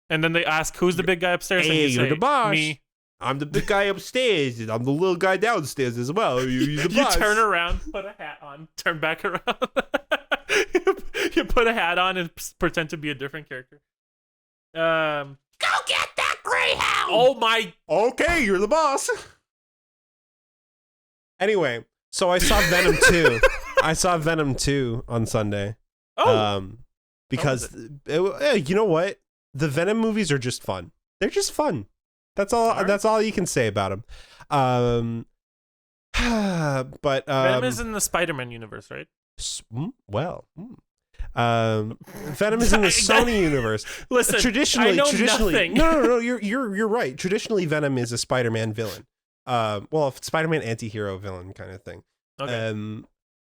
And then they ask, "Who's the big guy upstairs?" Hey, and you you're say, the boss. Me. I'm the big guy upstairs. And I'm the little guy downstairs as well. You're the boss. You turn around, put a hat on, turn back around. You put a hat on and pretend to be a different character. Go get that greyhound! Oh my! Okay, you're the boss. Anyway, so I saw Venom 2. I saw Venom 2 on Sunday. Oh. Because you know what? The Venom movies are just fun. They're just fun. That's all. Right. That's all you can say about them. But Venom is in the Spider-Man universe, right? Venom is in the Sony universe. Listen, traditionally, nothing. No. You're right. Traditionally, Venom is a Spider-Man villain. Spider-Man anti-hero villain kind of thing. Okay.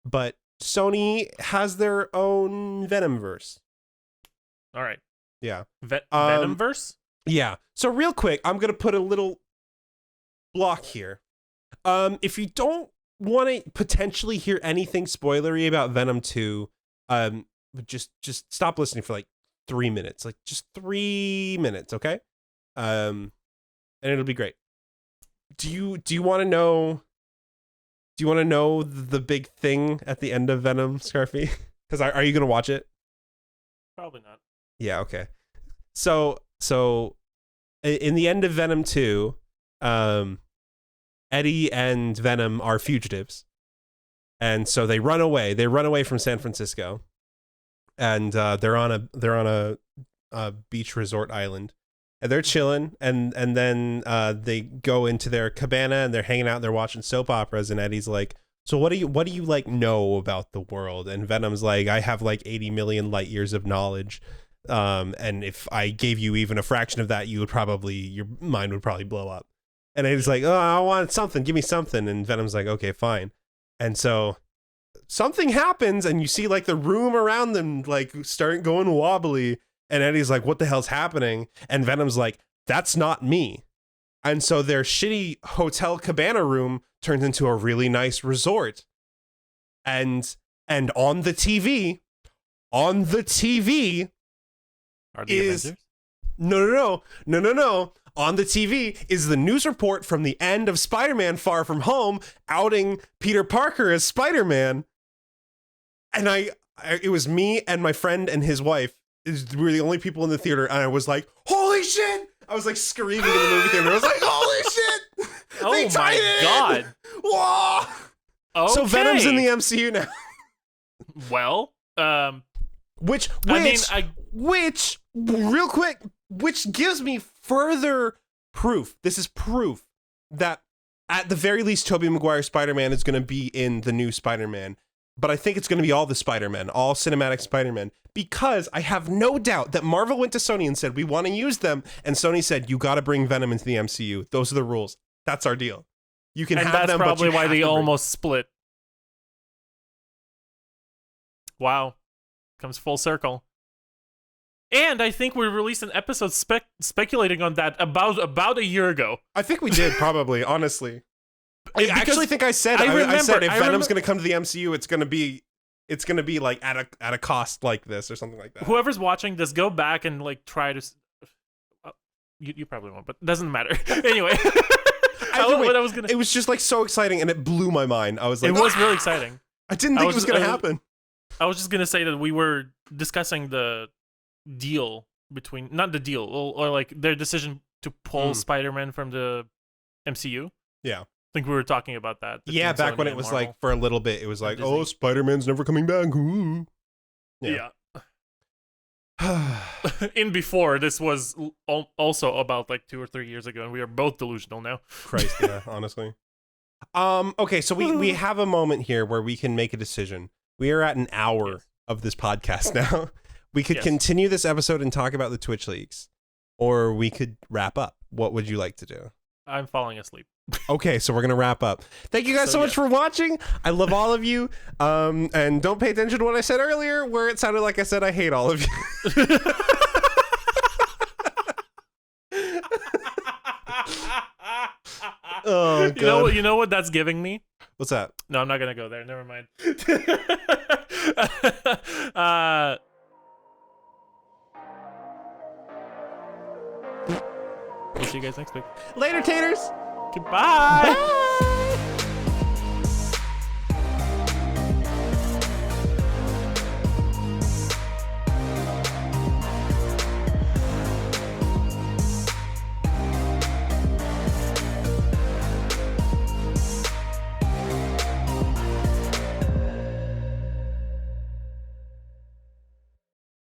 But Sony has their own Venomverse. All right. Yeah. Venomverse? Yeah. So real quick, I'm gonna put a little block here. If you don't want to potentially hear anything spoilery about Venom 2, just stop listening for like 3 minutes. Like just 3 minutes, okay? And it'll be great. Do you want to know? Do you want to know the big thing at the end of Venom, Scarfee? Because are you gonna watch it? Probably not. Yeah. Okay. So in the end of Venom 2, Eddie and Venom are fugitives, and so they run away. They run away from San Francisco, and they're on a beach resort island, and they're chilling. And then they go into their cabana and they're hanging out. And they're watching soap operas. And Eddie's like, "So what do you like know about the world?" And Venom's like, "I have like 80 million light years of knowledge. And if I gave you even a fraction of that, your mind would probably blow up." And Eddie's like, "Oh, I want something. Give me something." And Venom's like, "Okay, fine." And so something happens, and you see like the room around them like start going wobbly. And Eddie's like, "What the hell's happening?" And Venom's like, "That's not me." And so their shitty hotel cabana room turns into a really nice resort. And on the TV are the Avengers? No. on the TV is the news report from the end of Spider-Man Far From Home outing Peter Parker as Spider-Man. And it was me and my friend and his wife. We were the only people in the theater, and I was like, holy shit! I was like screaming in the movie theater. I was like, holy shit! Oh my god. Whoa! Okay. So Venom's in the MCU now. Well, which real quick, which gives me further proof. This is proof that at the very least, Tobey Maguire Spider-Man is going to be in the new Spider-Man. But I think it's going to be all the Spider-Men, all cinematic Spider-Men, because I have no doubt that Marvel went to Sony and said, we want to use them. And Sony said, you got to bring Venom into the MCU. Those are the rules. That's our deal. You can have them, but you have to bring. And that's probably why they almost split. Wow. Comes full circle. And I think we released an episode speculating on that about a year ago. I think we did, probably, honestly. I actually think I said if Venom's going to come to the MCU, it's going to be like at a cost like this or something like that. Whoever's watching this, go back and like try to. You probably won't, but it doesn't matter. Anyway, it was just like so exciting, and it blew my mind. I was like, it was really exciting. I didn't think it was going to happen. I was just gonna say that we were discussing the deal between, not the deal, or like their decision to pull Spider-Man from the MCU. Yeah. I think we were talking about that. Yeah, back Sony when it was Marvel. like, for a little bit, it was like, oh, Spider-Man's never coming back. Ooh. Yeah. In before, this was also about like 2 or 3 years ago, and we are both delusional now. Christ, yeah, honestly. Okay, so we have a moment here where we can make a decision. We are at an hour of this podcast now. We could continue this episode and talk about the Twitch leaks, or we could wrap up. What would you like to do? I'm falling asleep. Okay, so we're gonna wrap up. Thank you guys so much for watching. I love all of you. And don't pay attention to what I said earlier, where it sounded like I said I hate all of you. Oh, God. You know what that's giving me? What's that? No, I'm not gonna go there. Never mind. We'll see you guys next week. Later, taters. Goodbye. Bye.